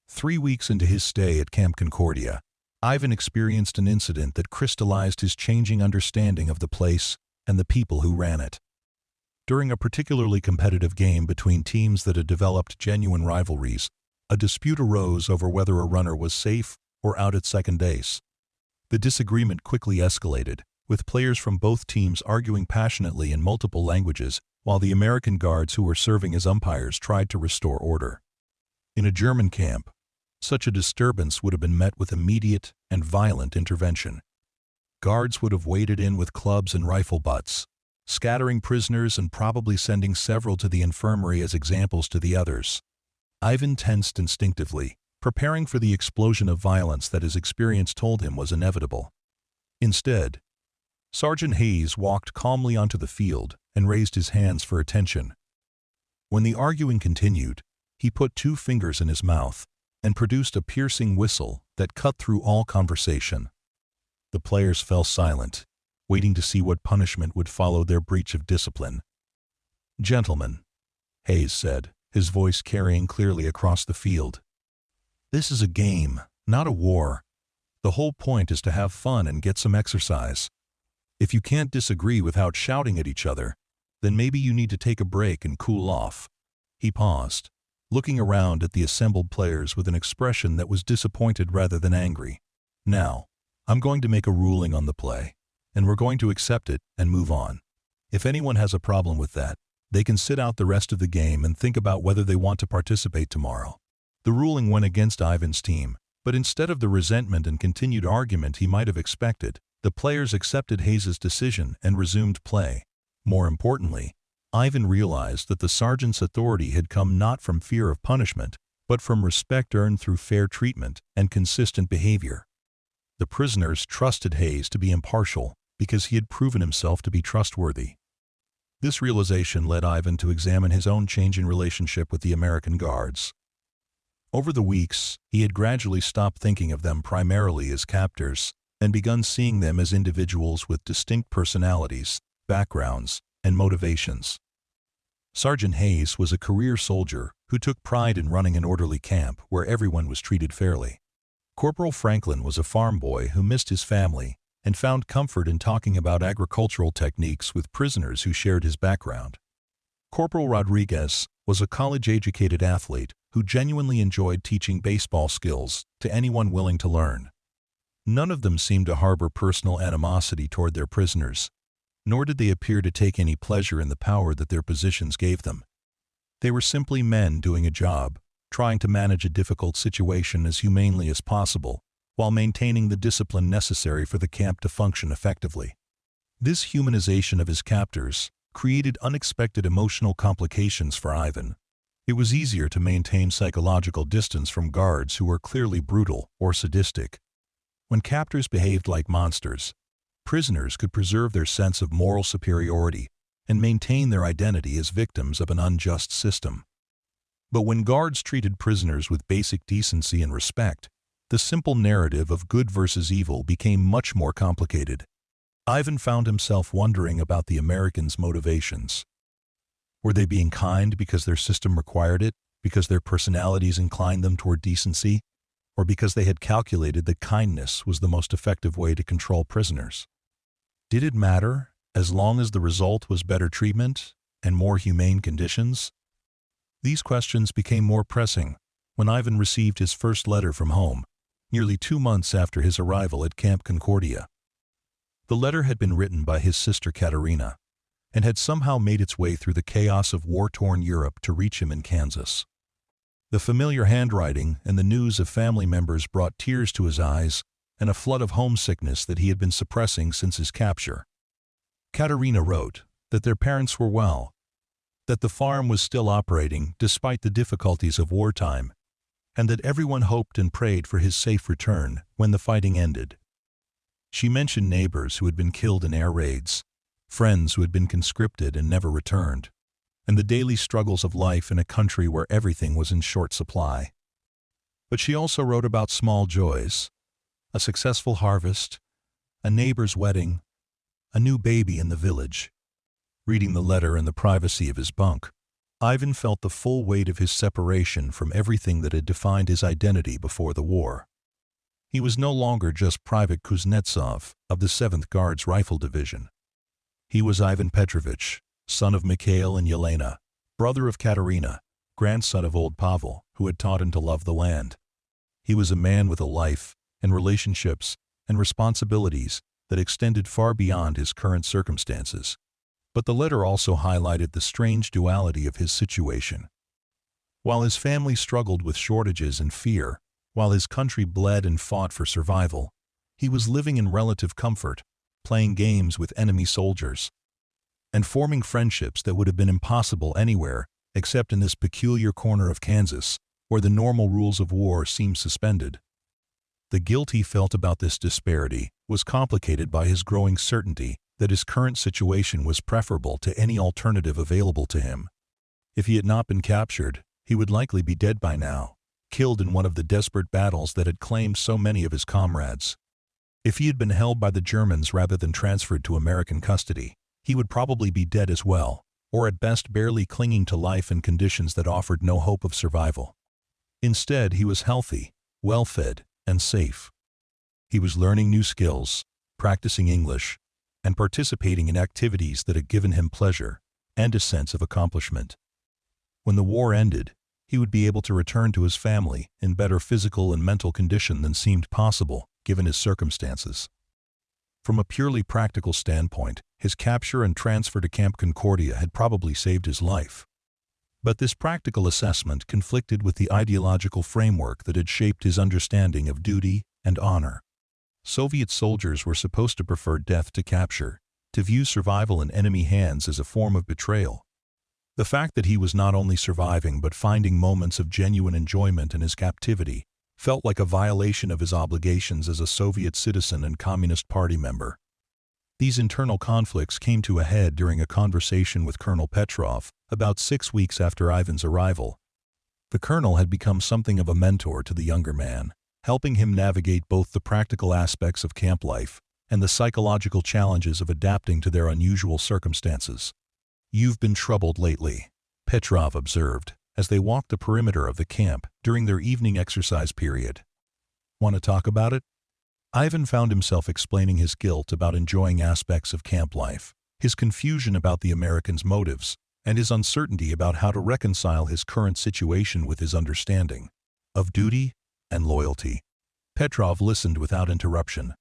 3 weeks into his stay at Camp Concordia, Ivan experienced an incident that crystallized his changing understanding of the place and the people who ran it. During a particularly competitive game between teams that had developed genuine rivalries, a dispute arose over whether a runner was safe or out at second base. The disagreement quickly escalated, with players from both teams arguing passionately in multiple languages, while the American guards who were serving as umpires tried to restore order. In a German camp, such a disturbance would have been met with immediate and violent intervention. Guards would have waded in with clubs and rifle butts, scattering prisoners and probably sending several to the infirmary as examples to the others. Ivan tensed instinctively, preparing for the explosion of violence that his experience told him was inevitable. Instead, Sergeant Hayes walked calmly onto the field and raised his hands for attention. When the arguing continued, he put 2 fingers in his mouth and produced a piercing whistle that cut through all conversation. The players fell silent, waiting to see what punishment would follow their breach of discipline. "Gentlemen," Hayes said, his voice carrying clearly across the field. "This is a game, not a war. The whole point is to have fun and get some exercise. If you can't disagree without shouting at each other, then maybe you need to take a break and cool off." He paused, looking around at the assembled players with an expression that was disappointed rather than angry. "Now, I'm going to make a ruling on the play, and we're going to accept it and move on. If anyone has a problem with that, they can sit out the rest of the game and think about whether they want to participate tomorrow." The ruling went against Ivan's team, but instead of the resentment and continued argument he might have expected, the players accepted Hayes' decision and resumed play. More importantly, Ivan realized that the sergeant's authority had come not from fear of punishment, but from respect earned through fair treatment and consistent behavior. The prisoners trusted Hayes to be impartial because he had proven himself to be trustworthy. This realization led Ivan to examine his own changing relationship with the American guards. Over the weeks, he had gradually stopped thinking of them primarily as captors and begun seeing them as individuals with distinct personalities, backgrounds, and motivations. Sergeant Hayes was a career soldier who took pride in running an orderly camp where everyone was treated fairly. Corporal Franklin was a farm boy who missed his family and found comfort in talking about agricultural techniques with prisoners who shared his background. Corporal Rodriguez was a college-educated athlete who genuinely enjoyed teaching baseball skills to anyone willing to learn. None of them seemed to harbor personal animosity toward their prisoners, nor did they appear to take any pleasure in the power that their positions gave them. They were simply men doing a job, trying to manage a difficult situation as humanely as possible, while maintaining the discipline necessary for the camp to function effectively. This humanization of his captors created unexpected emotional complications for Ivan. It was easier to maintain psychological distance from guards who were clearly brutal or sadistic. When captors behaved like monsters, prisoners could preserve their sense of moral superiority and maintain their identity as victims of an unjust system. But when guards treated prisoners with basic decency and respect, the simple narrative of good versus evil became much more complicated. Ivan found himself wondering about the Americans' motivations. Were they being kind because their system required it, because their personalities inclined them toward decency, or because they had calculated that kindness was the most effective way to control prisoners? Did it matter, as long as the result was better treatment and more humane conditions? These questions became more pressing when Ivan received his first letter from home, nearly 2 months after his arrival at Camp Concordia. The letter had been written by his sister Katerina, and had somehow made its way through the chaos of war-torn Europe to reach him in Kansas. The familiar handwriting and the news of family members brought tears to his eyes and a flood of homesickness that he had been suppressing since his capture. Katerina wrote that their parents were well, that the farm was still operating despite the difficulties of wartime, and that everyone hoped and prayed for his safe return when the fighting ended. She mentioned neighbors who had been killed in air raids, friends who had been conscripted and never returned, and the daily struggles of life in a country where everything was in short supply. But she also wrote about small joys: a successful harvest, a neighbor's wedding, a new baby in the village. Reading the letter in the privacy of his bunk, Ivan felt the full weight of his separation from everything that had defined his identity before the war. He was no longer just Private Kuznetsov of the 7th Guards Rifle Division. He was Ivan Petrovich, son of Mikhail and Yelena, brother of Katerina, grandson of old Pavel, who had taught him to love the land. He was a man with a life and relationships and responsibilities that extended far beyond his current circumstances. But the letter also highlighted the strange duality of his situation. While his family struggled with shortages and fear, while his country bled and fought for survival, he was living in relative comfort, playing games with enemy soldiers, and forming friendships that would have been impossible anywhere except in this peculiar corner of Kansas where the normal rules of war seemed suspended. The guilt he felt about this disparity was complicated by his growing certainty that his current situation was preferable to any alternative available to him. If he had not been captured, he would likely be dead by now, killed in one of the desperate battles that had claimed so many of his comrades. If he had been held by the Germans rather than transferred to American custody, he would probably be dead as well, or at best barely clinging to life in conditions that offered no hope of survival. Instead, he was healthy, well-fed, and safe. He was learning new skills, practicing English, and participating in activities that had given him pleasure and a sense of accomplishment. When the war ended, he would be able to return to his family in better physical and mental condition than seemed possible, given his circumstances. From a purely practical standpoint, his capture and transfer to Camp Concordia had probably saved his life. But this practical assessment conflicted with the ideological framework that had shaped his understanding of duty and honor. Soviet soldiers were supposed to prefer death to capture, to view survival in enemy hands as a form of betrayal. The fact that he was not only surviving but finding moments of genuine enjoyment in his captivity felt like a violation of his obligations as a Soviet citizen and Communist Party member. These internal conflicts came to a head during a conversation with Colonel Petrov about 6 weeks after Ivan's arrival. The colonel had become something of a mentor to the younger man, helping him navigate both the practical aspects of camp life and the psychological challenges of adapting to their unusual circumstances. "You've been troubled lately," Petrov observed, as they walked the perimeter of the camp during their evening exercise period. "Want to talk about it?" Ivan found himself explaining his guilt about enjoying aspects of camp life, his confusion about the Americans' motives, and his uncertainty about how to reconcile his current situation with his understanding of duty and loyalty. Petrov listened without interruption,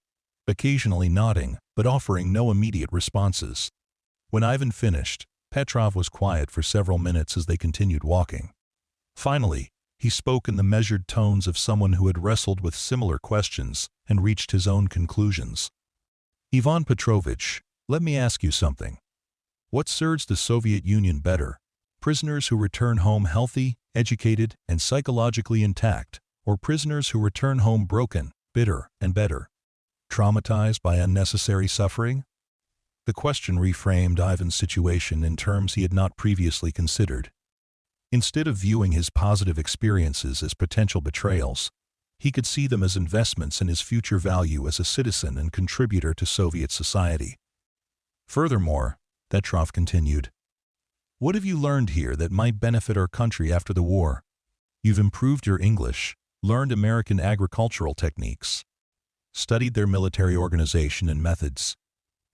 occasionally nodding but offering no immediate responses. When Ivan finished, Petrov was quiet for several minutes as they continued walking. Finally, he spoke in the measured tones of someone who had wrestled with similar questions and reached his own conclusions. "Ivan Petrovich, let me ask you something. What serves the Soviet Union better, prisoners who return home healthy, educated, and psychologically intact, or prisoners who return home broken, bitter, and better, traumatized by unnecessary suffering?" The question reframed Ivan's situation in terms he had not previously considered. Instead of viewing his positive experiences as potential betrayals, he could see them as investments in his future value as a citizen and contributor to Soviet society. "Furthermore," Petrov continued, "what have you learned here that might benefit our country after the war? You've improved your English, learned American agricultural techniques, studied their military organization and methods.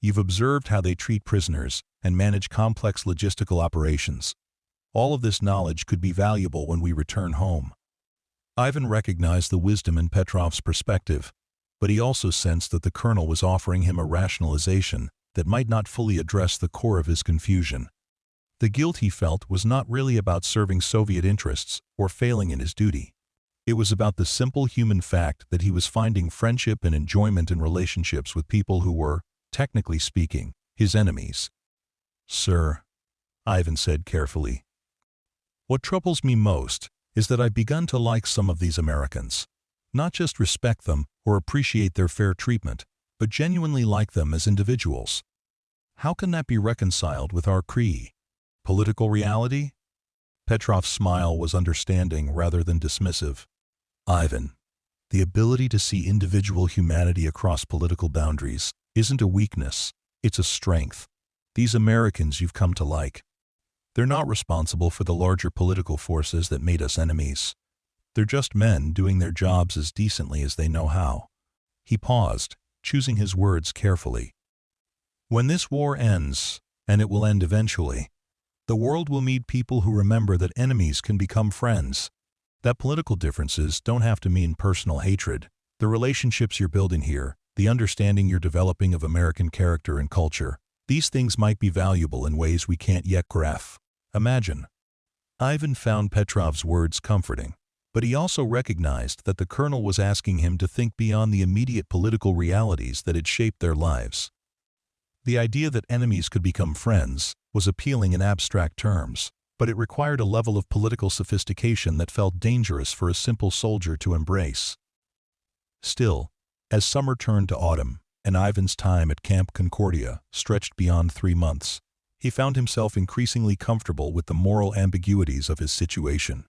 You've observed how they treat prisoners and manage complex logistical operations. All of this knowledge could be valuable when we return home." Ivan recognized the wisdom in Petrov's perspective, but he also sensed that the colonel was offering him a rationalization that might not fully address the core of his confusion. The guilt he felt was not really about serving Soviet interests or failing in his duty. It was about the simple human fact that he was finding friendship and enjoyment in relationships with people who were, technically speaking, his enemies. "Sir," Ivan said carefully, "what troubles me most is that I've begun to like some of these Americans. Not just respect them or appreciate their fair treatment, but genuinely like them as individuals. How can that be reconciled with our political reality?" Petrov's smile was understanding rather than dismissive. "Ivan, the ability to see individual humanity across political boundaries isn't a weakness, it's a strength. These Americans you've come to like, they're not responsible for the larger political forces that made us enemies. They're just men doing their jobs as decently as they know how." He paused, choosing his words carefully. "When this war ends, and it will end eventually, the world will meet people who remember that enemies can become friends, that political differences don't have to mean personal hatred. The relationships you're building here, the understanding you're developing of American character and culture, these things might be valuable in ways we can't yet imagine." Ivan found Petrov's words comforting, but he also recognized that the colonel was asking him to think beyond the immediate political realities that had shaped their lives. The idea that enemies could become friends was appealing in abstract terms, but it required a level of political sophistication that felt dangerous for a simple soldier to embrace. Still, as summer turned to autumn, and Ivan's time at Camp Concordia stretched beyond 3 months, he found himself increasingly comfortable with the moral ambiguities of his situation.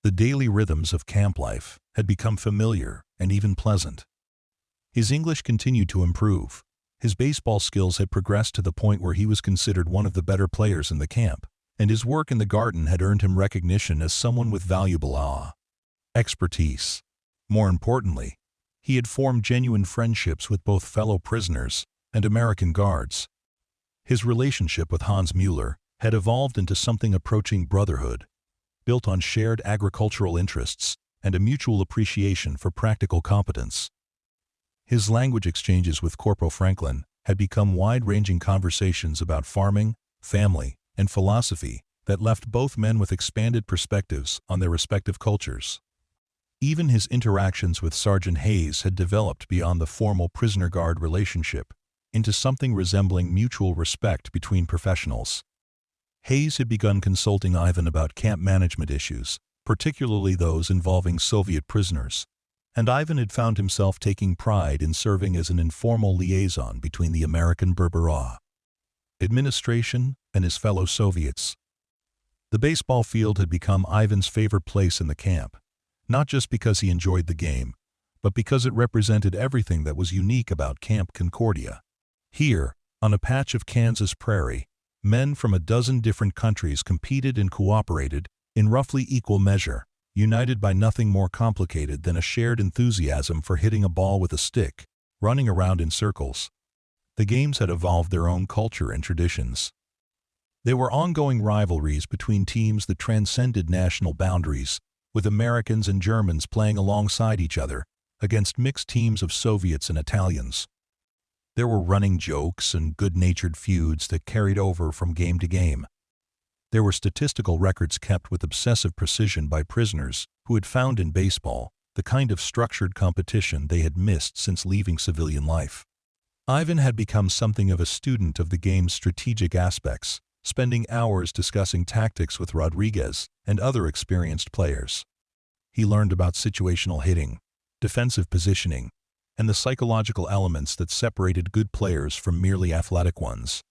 The daily rhythms of camp life had become familiar and even pleasant. His English continued to improve, His baseball skills had progressed to the point where he was considered one of the better players in the camp, and his work in the garden had earned him recognition as someone with valuable expertise. More importantly, he had formed genuine friendships with both fellow prisoners and American guards. His relationship with Hans Mueller had evolved into something approaching brotherhood, built on shared agricultural interests and a mutual appreciation for practical competence. His language exchanges with Corporal Franklin had become wide-ranging conversations about farming, family, and philosophy that left both men with expanded perspectives on their respective cultures. Even his interactions with Sergeant Hayes had developed beyond the formal prisoner-guard relationship into something resembling mutual respect between professionals. Hayes had begun consulting Ivan about camp management issues, particularly those involving Soviet prisoners, and Ivan had found himself taking pride in serving as an informal liaison between the American Berbera administration and his fellow Soviets. The baseball field had become Ivan's favorite place in the camp, not just because he enjoyed the game, but because it represented everything that was unique about Camp Concordia. Here, on a patch of Kansas prairie, men from a dozen different countries competed and cooperated in roughly equal measure, united by nothing more complicated than a shared enthusiasm for hitting a ball with a stick, running around in circles. The games had evolved their own culture and traditions. They were ongoing rivalries between teams that transcended national boundaries, with Americans and Germans playing alongside each other against mixed teams of Soviets and Italians. There were running jokes and good-natured feuds that carried over from game to game. There were statistical records kept with obsessive precision by prisoners who had found in baseball the kind of structured competition they had missed since leaving civilian life. Ivan had become something of a student of the game's strategic aspects, spending hours discussing tactics with Rodriguez and other experienced players. He learned about situational hitting, defensive positioning, and the psychological elements that separated good players from merely athletic ones.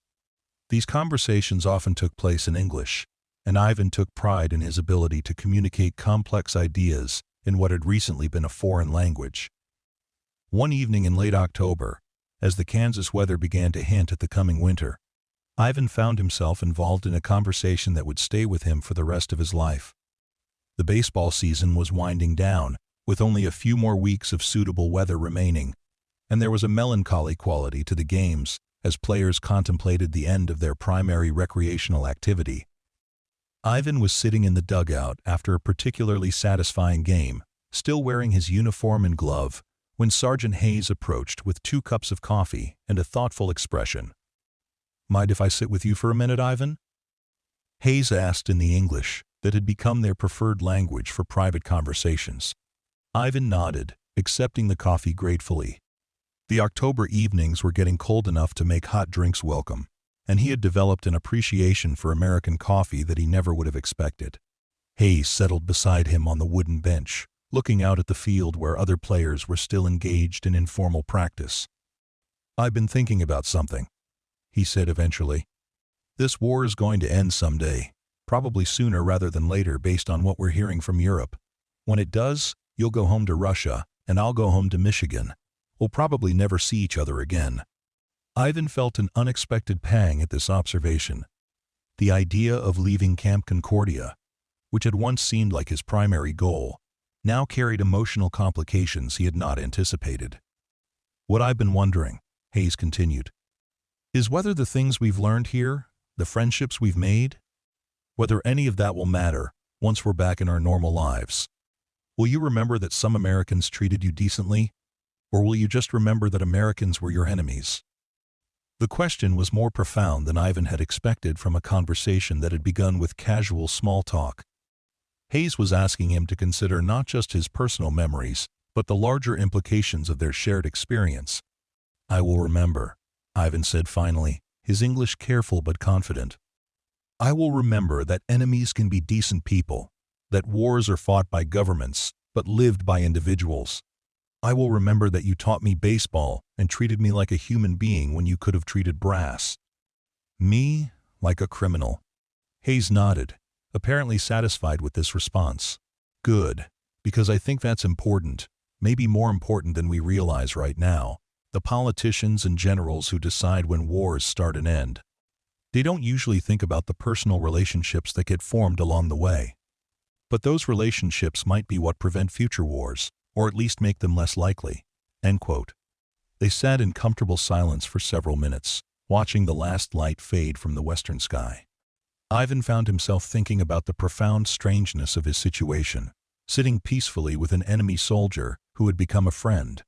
These conversations often took place in English, and Ivan took pride in his ability to communicate complex ideas in what had recently been a foreign language. One evening in late October, as the Kansas weather began to hint at the coming winter, Ivan found himself involved in a conversation that would stay with him for the rest of his life. The baseball season was winding down, with only a few more weeks of suitable weather remaining, and there was a melancholy quality to the games as players contemplated the end of their primary recreational activity. Ivan was sitting in the dugout after a particularly satisfying game, still wearing his uniform and glove, when Sergeant Hayes approached with 2 cups of coffee and a thoughtful expression. "Mind if I sit with you for a minute, Ivan?" Hayes asked in the English that had become their preferred language for private conversations. Ivan nodded, accepting the coffee gratefully. The October evenings were getting cold enough to make hot drinks welcome, and he had developed an appreciation for American coffee that he never would have expected. Hayes settled beside him on the wooden bench, looking out at the field where other players were still engaged in informal practice. "I've been thinking about something," he said eventually. "This war is going to end someday, probably sooner rather than later based on what we're hearing from Europe. When it does, you'll go home to Russia, and I'll go home to Michigan. We'll probably never see each other again." Ivan felt an unexpected pang at this observation. The idea of leaving Camp Concordia, which had once seemed like his primary goal, now carried emotional complications he had not anticipated. "What I've been wondering," Hayes continued, "is whether the things we've learned here, the friendships we've made, whether any of that will matter once we're back in our normal lives. Will you remember that some Americans treated you decently, or will you just remember that Americans were your enemies?" The question was more profound than Ivan had expected from a conversation that had begun with casual small talk. Hayes was asking him to consider not just his personal memories, but the larger implications of their shared experience. "I will remember," Ivan said finally, his English careful but confident. "I will remember that enemies can be decent people, that wars are fought by governments, but lived by individuals. I will remember that you taught me baseball and treated me like a human being when you could have treated brass." "Me? Like a criminal?" Hayes nodded, apparently satisfied with this response. "Good, because I think that's important, maybe more important than we realize right now. the politicians and generals who decide when wars start and end. They don't usually think about the personal relationships that get formed along the way. But those relationships might be what prevent future wars, or at least make them less likely." End quote. They sat in comfortable silence for several minutes, watching the last light fade from the western sky. Ivan found himself thinking about the profound strangeness of his situation, sitting peacefully with an enemy soldier who had become a friend,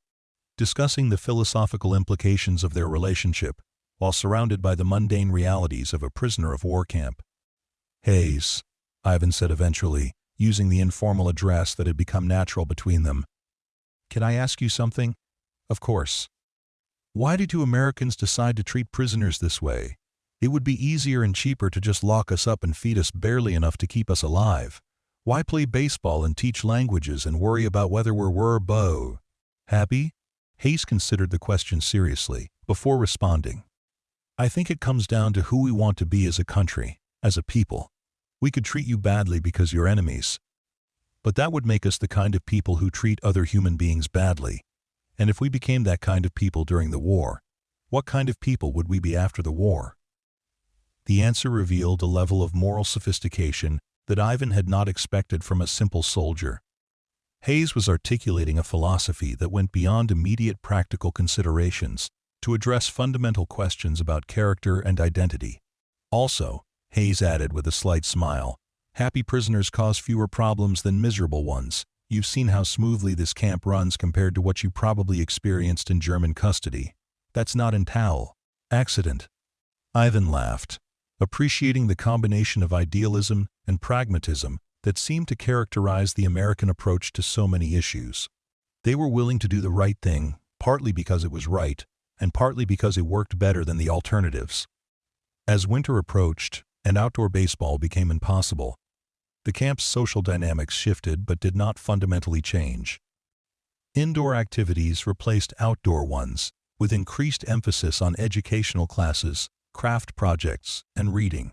discussing the philosophical implications of their relationship while surrounded by the mundane realities of a prisoner of war camp. "Hayes," Ivan said eventually, using the informal address that had become natural between them. "Can I ask you something?" "Of course." "Why did you Americans decide to treat prisoners this way? It would be easier and cheaper to just lock us up and feed us barely enough to keep us alive. Why play baseball and teach languages and worry about whether we're happy?" Hayes considered the question seriously, before responding. "I think it comes down to who we want to be as a country, as a people. We could treat you badly because you're enemies. But that would make us the kind of people who treat other human beings badly. And if we became that kind of people during the war, what kind of people would we be after the war?" The answer revealed a level of moral sophistication that Ivan had not expected from a simple soldier. Hayes was articulating a philosophy that went beyond immediate practical considerations to address fundamental questions about character and identity. Also, Hayes added with a slight smile, "Happy prisoners cause fewer problems than miserable ones. You've seen how smoothly this camp runs compared to what you probably experienced in German custody. That's not an accident." Ivan laughed, appreciating the combination of idealism and pragmatism that seemed to characterize the American approach to so many issues. They were willing to do the right thing, partly because it was right, and partly because it worked better than the alternatives. As winter approached and outdoor baseball became impossible, the camp's social dynamics shifted but did not fundamentally change. Indoor activities replaced outdoor ones, with increased emphasis on educational classes, craft projects, and reading.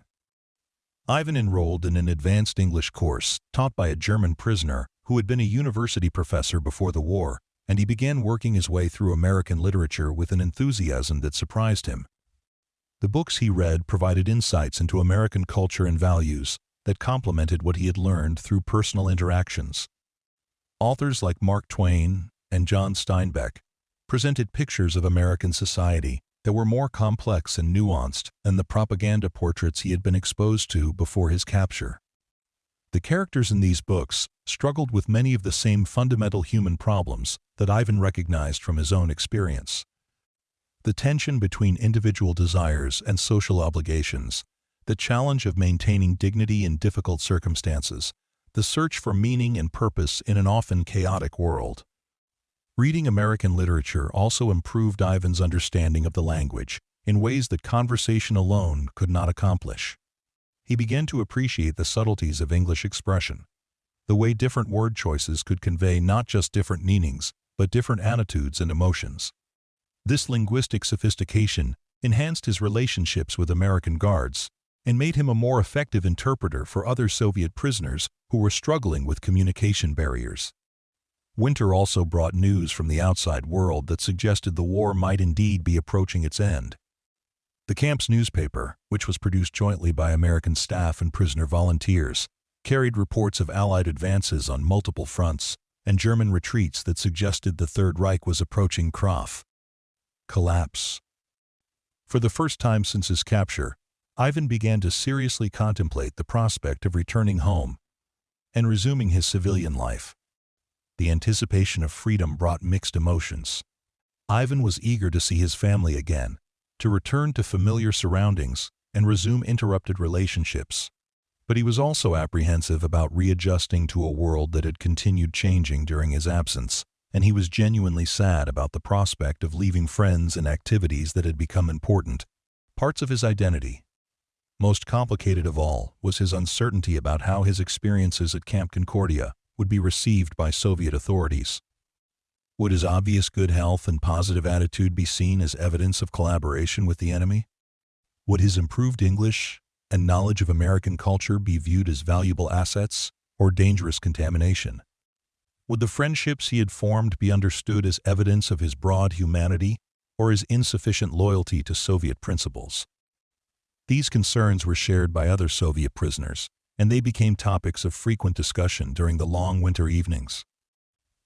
Ivan enrolled in an advanced English course taught by a German prisoner who had been a university professor before the war, and he began working his way through American literature with an enthusiasm that surprised him. The books he read provided insights into American culture and values that complemented what he had learned through personal interactions. Authors like Mark Twain and John Steinbeck presented pictures of American society that were more complex and nuanced than the propaganda portraits he had been exposed to before his capture. The characters in these books struggled with many of the same fundamental human problems that Ivan recognized from his own experience. The tension between individual desires and social obligations, the challenge of maintaining dignity in difficult circumstances, the search for meaning and purpose in an often chaotic world. Reading American literature also improved Ivan's understanding of the language in ways that conversation alone could not accomplish. He began to appreciate the subtleties of English expression, the way different word choices could convey not just different meanings, but different attitudes and emotions. This linguistic sophistication enhanced his relationships with American guards and made him a more effective interpreter for other Soviet prisoners who were struggling with communication barriers. Winter also brought news from the outside world that suggested the war might indeed be approaching its end. The camp's newspaper, which was produced jointly by American staff and prisoner volunteers, carried reports of Allied advances on multiple fronts and German retreats that suggested the Third Reich was approaching collapse. For the first time since his capture, Ivan began to seriously contemplate the prospect of returning home and resuming his civilian life. The anticipation of freedom brought mixed emotions. Ivan was eager to see his family again, to return to familiar surroundings and resume interrupted relationships. But he was also apprehensive about readjusting to a world that had continued changing during his absence, and he was genuinely sad about the prospect of leaving friends and activities that had become important, parts of his identity. Most complicated of all was his uncertainty about how his experiences at Camp Concordia would be received by Soviet authorities. Would his obvious good health and positive attitude be seen as evidence of collaboration with the enemy? Would his improved English and knowledge of American culture be viewed as valuable assets or dangerous contamination? Would the friendships he had formed be understood as evidence of his broad humanity or his insufficient loyalty to Soviet principles. These concerns were shared by other Soviet prisoners, and they became topics of frequent discussion during the long winter evenings.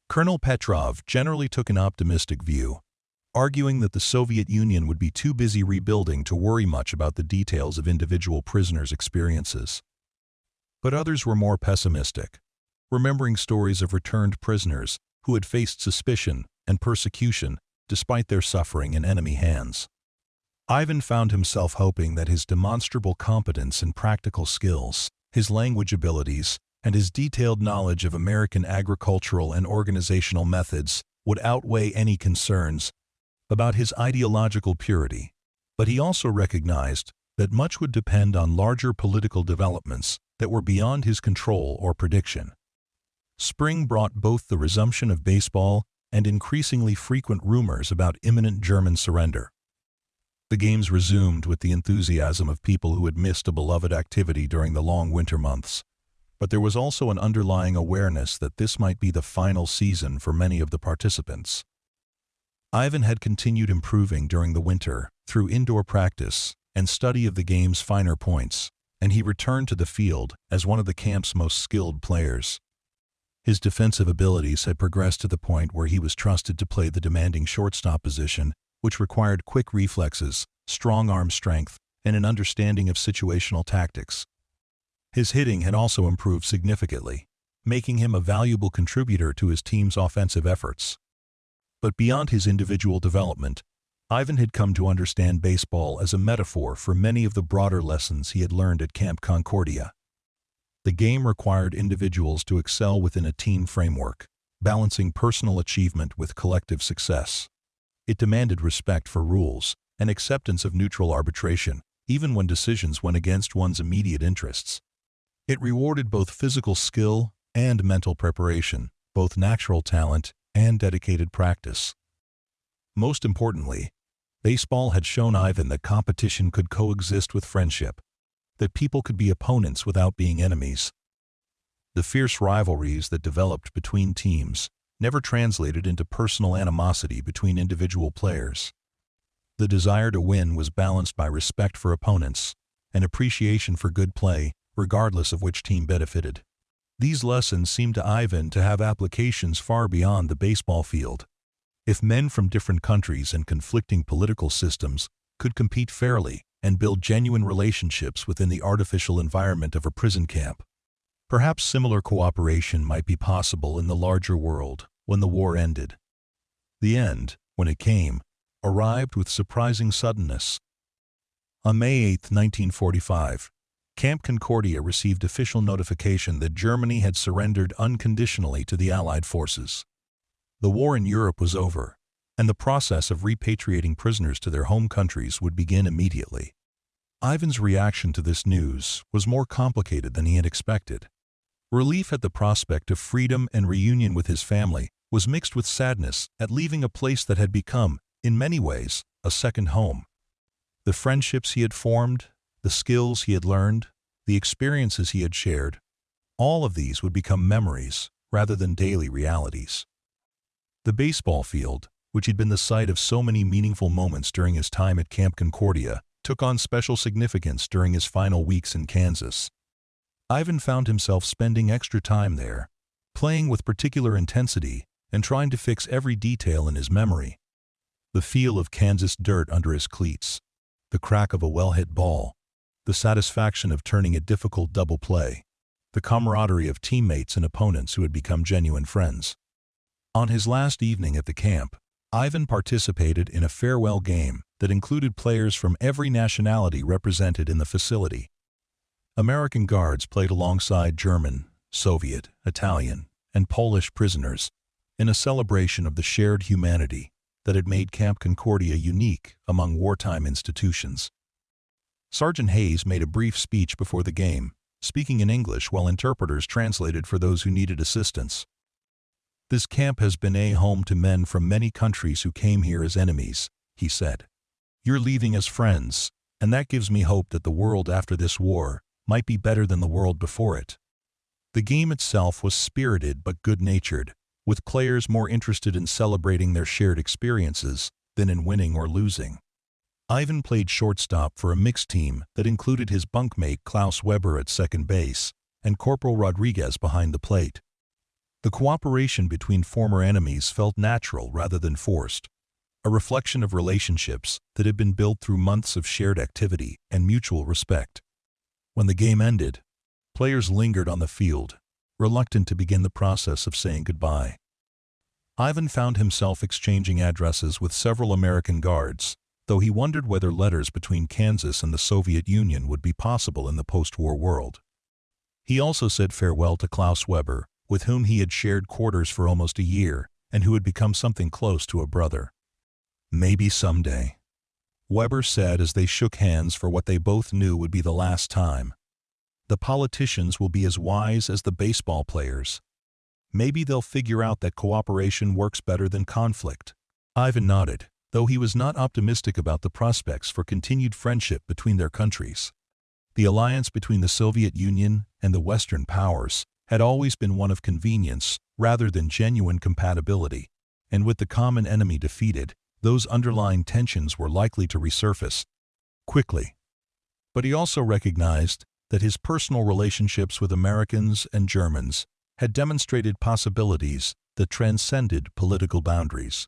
Colonel Petrov generally took an optimistic view, arguing that the Soviet Union would be too busy rebuilding to worry much about the details of individual prisoners' experiences. But others were more pessimistic, remembering stories of returned prisoners who had faced suspicion and persecution despite their suffering in enemy hands. Ivan found himself hoping that his demonstrable competence and practical skills, his language abilities, and his detailed knowledge of American agricultural and organizational methods would outweigh any concerns about his ideological purity. But he also recognized that much would depend on larger political developments that were beyond his control or prediction. Spring brought both the resumption of baseball and increasingly frequent rumors about imminent German surrender. The games resumed with the enthusiasm of people who had missed a beloved activity during the long winter months. But there was also an underlying awareness that this might be the final season for many of the participants. Ivan had continued improving during the winter through indoor practice and study of the game's finer points, and he returned to the field as one of the camp's most skilled players. His defensive abilities had progressed to the point where he was trusted to play the demanding shortstop position, which required quick reflexes, strong arm strength, and an understanding of situational tactics. His hitting had also improved significantly, making him a valuable contributor to his team's offensive efforts. But beyond his individual development, Ivan had come to understand baseball as a metaphor for many of the broader lessons he had learned at Camp Concordia. The game required individuals to excel within a team framework, balancing personal achievement with collective success. It demanded respect for rules and acceptance of neutral arbitration, even when decisions went against one's immediate interests. It rewarded both physical skill and mental preparation, both natural talent and dedicated practice. Most importantly, baseball had shown Ivan that competition could coexist with friendship, that people could be opponents without being enemies. The fierce rivalries that developed between teams never translated into personal animosity between individual players. The desire to win was balanced by respect for opponents and appreciation for good play, regardless of which team benefited. These lessons seemed to Ivan to have applications far beyond the baseball field. If men from different countries and conflicting political systems could compete fairly and build genuine relationships within the artificial environment of a prison camp, perhaps similar cooperation might be possible in the larger world when the war ended. The end, when it came, arrived with surprising suddenness. On May 8, 1945, Camp Concordia received official notification that Germany had surrendered unconditionally to the Allied forces. The war in Europe was over, and the process of repatriating prisoners to their home countries would begin immediately. Ivan's reaction to this news was more complicated than he had expected. Relief at the prospect of freedom and reunion with his family was mixed with sadness at leaving a place that had become, in many ways, a second home. The friendships he had formed, the skills he had learned, the experiences he had shared, all of these would become memories rather than daily realities. The baseball field, which had been the site of so many meaningful moments during his time at Camp Concordia, took on special significance during his final weeks in Kansas. Ivan found himself spending extra time there, playing with particular intensity and trying to fix every detail in his memory. The feel of Kansas dirt under his cleats, the crack of a well-hit ball, the satisfaction of turning a difficult double play, the camaraderie of teammates and opponents who had become genuine friends. On his last evening at the camp, Ivan participated in a farewell game that included players from every nationality represented in the facility. American guards played alongside German, Soviet, Italian, and Polish prisoners in a celebration of the shared humanity that had made Camp Concordia unique among wartime institutions. Sergeant Hayes made a brief speech before the game, speaking in English while interpreters translated for those who needed assistance. "This camp has been a home to men from many countries who came here as enemies," he said. "You're leaving as friends, and that gives me hope that the world after this war might be better than the world before it." The game itself was spirited but good-natured, with players more interested in celebrating their shared experiences than in winning or losing. Ivan played shortstop for a mixed team that included his bunkmate Klaus Weber at second base and Corporal Rodriguez behind the plate. The cooperation between former enemies felt natural rather than forced, a reflection of relationships that had been built through months of shared activity and mutual respect. When the game ended, players lingered on the field, reluctant to begin the process of saying goodbye. Ivan found himself exchanging addresses with several American guards, though he wondered whether letters between Kansas and the Soviet Union would be possible in the post-war world. He also said farewell to Klaus Weber, with whom he had shared quarters for almost a year and who had become something close to a brother. "Maybe someday," Weber said as they shook hands for what they both knew would be the last time. "The politicians will be as wise as the baseball players. Maybe they'll figure out that cooperation works better than conflict." Ivan nodded, though he was not optimistic about the prospects for continued friendship between their countries. The alliance between the Soviet Union and the Western powers had always been one of convenience rather than genuine compatibility, and with the common enemy defeated, those underlying tensions were likely to resurface quickly. But he also recognized that his personal relationships with Americans and Germans had demonstrated possibilities that transcended political boundaries.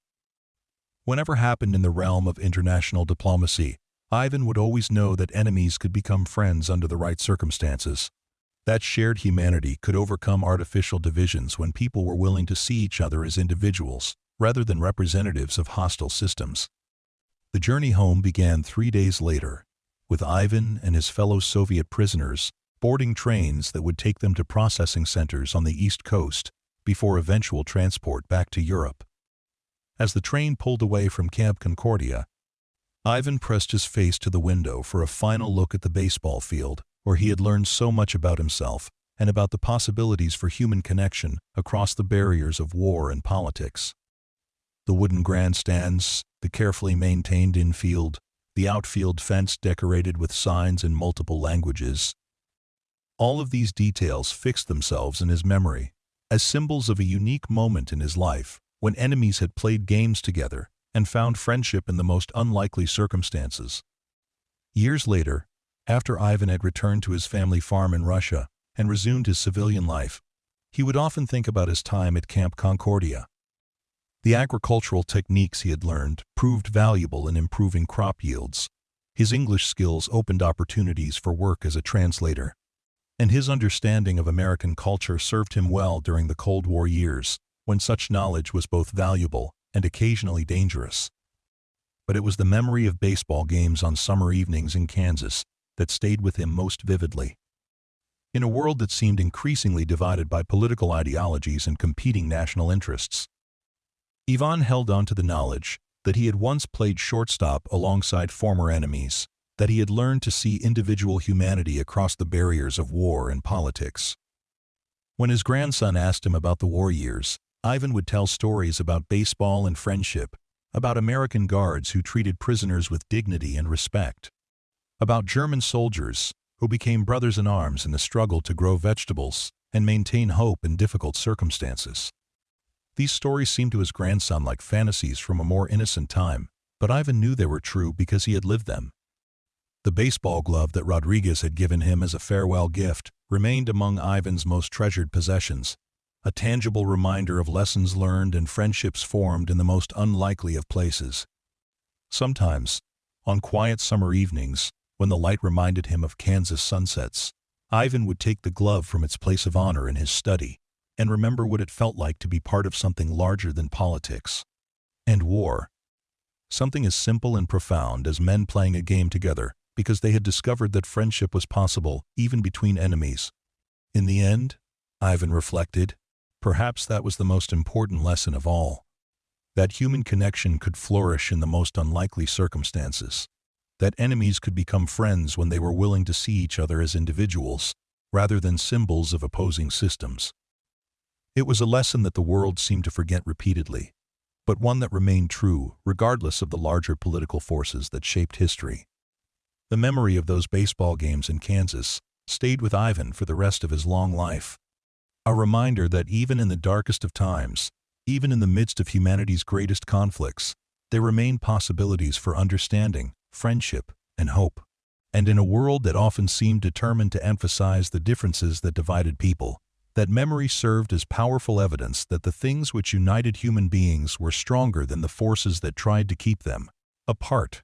Whatever happened in the realm of international diplomacy, Ivan would always know that enemies could become friends under the right circumstances. That shared humanity could overcome artificial divisions when people were willing to see each other as individuals, rather than representatives of hostile systems. The journey home began 3 days later, with Ivan and his fellow Soviet prisoners boarding trains that would take them to processing centers on the East Coast before eventual transport back to Europe. As the train pulled away from Camp Concordia, Ivan pressed his face to the window for a final look at the baseball field, where he had learned so much about himself and about the possibilities for human connection across the barriers of war and politics. The wooden grandstands, the carefully maintained infield, the outfield fence decorated with signs in multiple languages. All of these details fixed themselves in his memory as symbols of a unique moment in his life when enemies had played games together and found friendship in the most unlikely circumstances. Years later, after Ivan had returned to his family farm in Russia and resumed his civilian life, he would often think about his time at Camp Concordia. The agricultural techniques he had learned proved valuable in improving crop yields. His English skills opened opportunities for work as a translator, and his understanding of American culture served him well during the Cold War years, when such knowledge was both valuable and occasionally dangerous. But it was the memory of baseball games on summer evenings in Kansas that stayed with him most vividly. In a world that seemed increasingly divided by political ideologies and competing national interests, Ivan held on to the knowledge that he had once played shortstop alongside former enemies, that he had learned to see individual humanity across the barriers of war and politics. When his grandson asked him about the war years, Ivan would tell stories about baseball and friendship, about American guards who treated prisoners with dignity and respect, about German soldiers who became brothers in arms in the struggle to grow vegetables and maintain hope in difficult circumstances. These stories seemed to his grandson like fantasies from a more innocent time, but Ivan knew they were true because he had lived them. The baseball glove that Rodriguez had given him as a farewell gift remained among Ivan's most treasured possessions, a tangible reminder of lessons learned and friendships formed in the most unlikely of places. Sometimes, on quiet summer evenings, when the light reminded him of Kansas sunsets, Ivan would take the glove from its place of honor in his study and remember what it felt like to be part of something larger than politics and war. Something as simple and profound as men playing a game together because they had discovered that friendship was possible even between enemies. In the end, Ivan reflected, perhaps that was the most important lesson of all. That human connection could flourish in the most unlikely circumstances. That enemies could become friends when they were willing to see each other as individuals, rather than symbols of opposing systems. It was a lesson that the world seemed to forget repeatedly, but one that remained true regardless of the larger political forces that shaped history. The memory of those baseball games in Kansas stayed with Ivan for the rest of his long life. A reminder that even in the darkest of times, even in the midst of humanity's greatest conflicts, there remain possibilities for understanding, friendship, and hope. And in a world that often seemed determined to emphasize the differences that divided people, that memory served as powerful evidence that the things which united human beings were stronger than the forces that tried to keep them apart.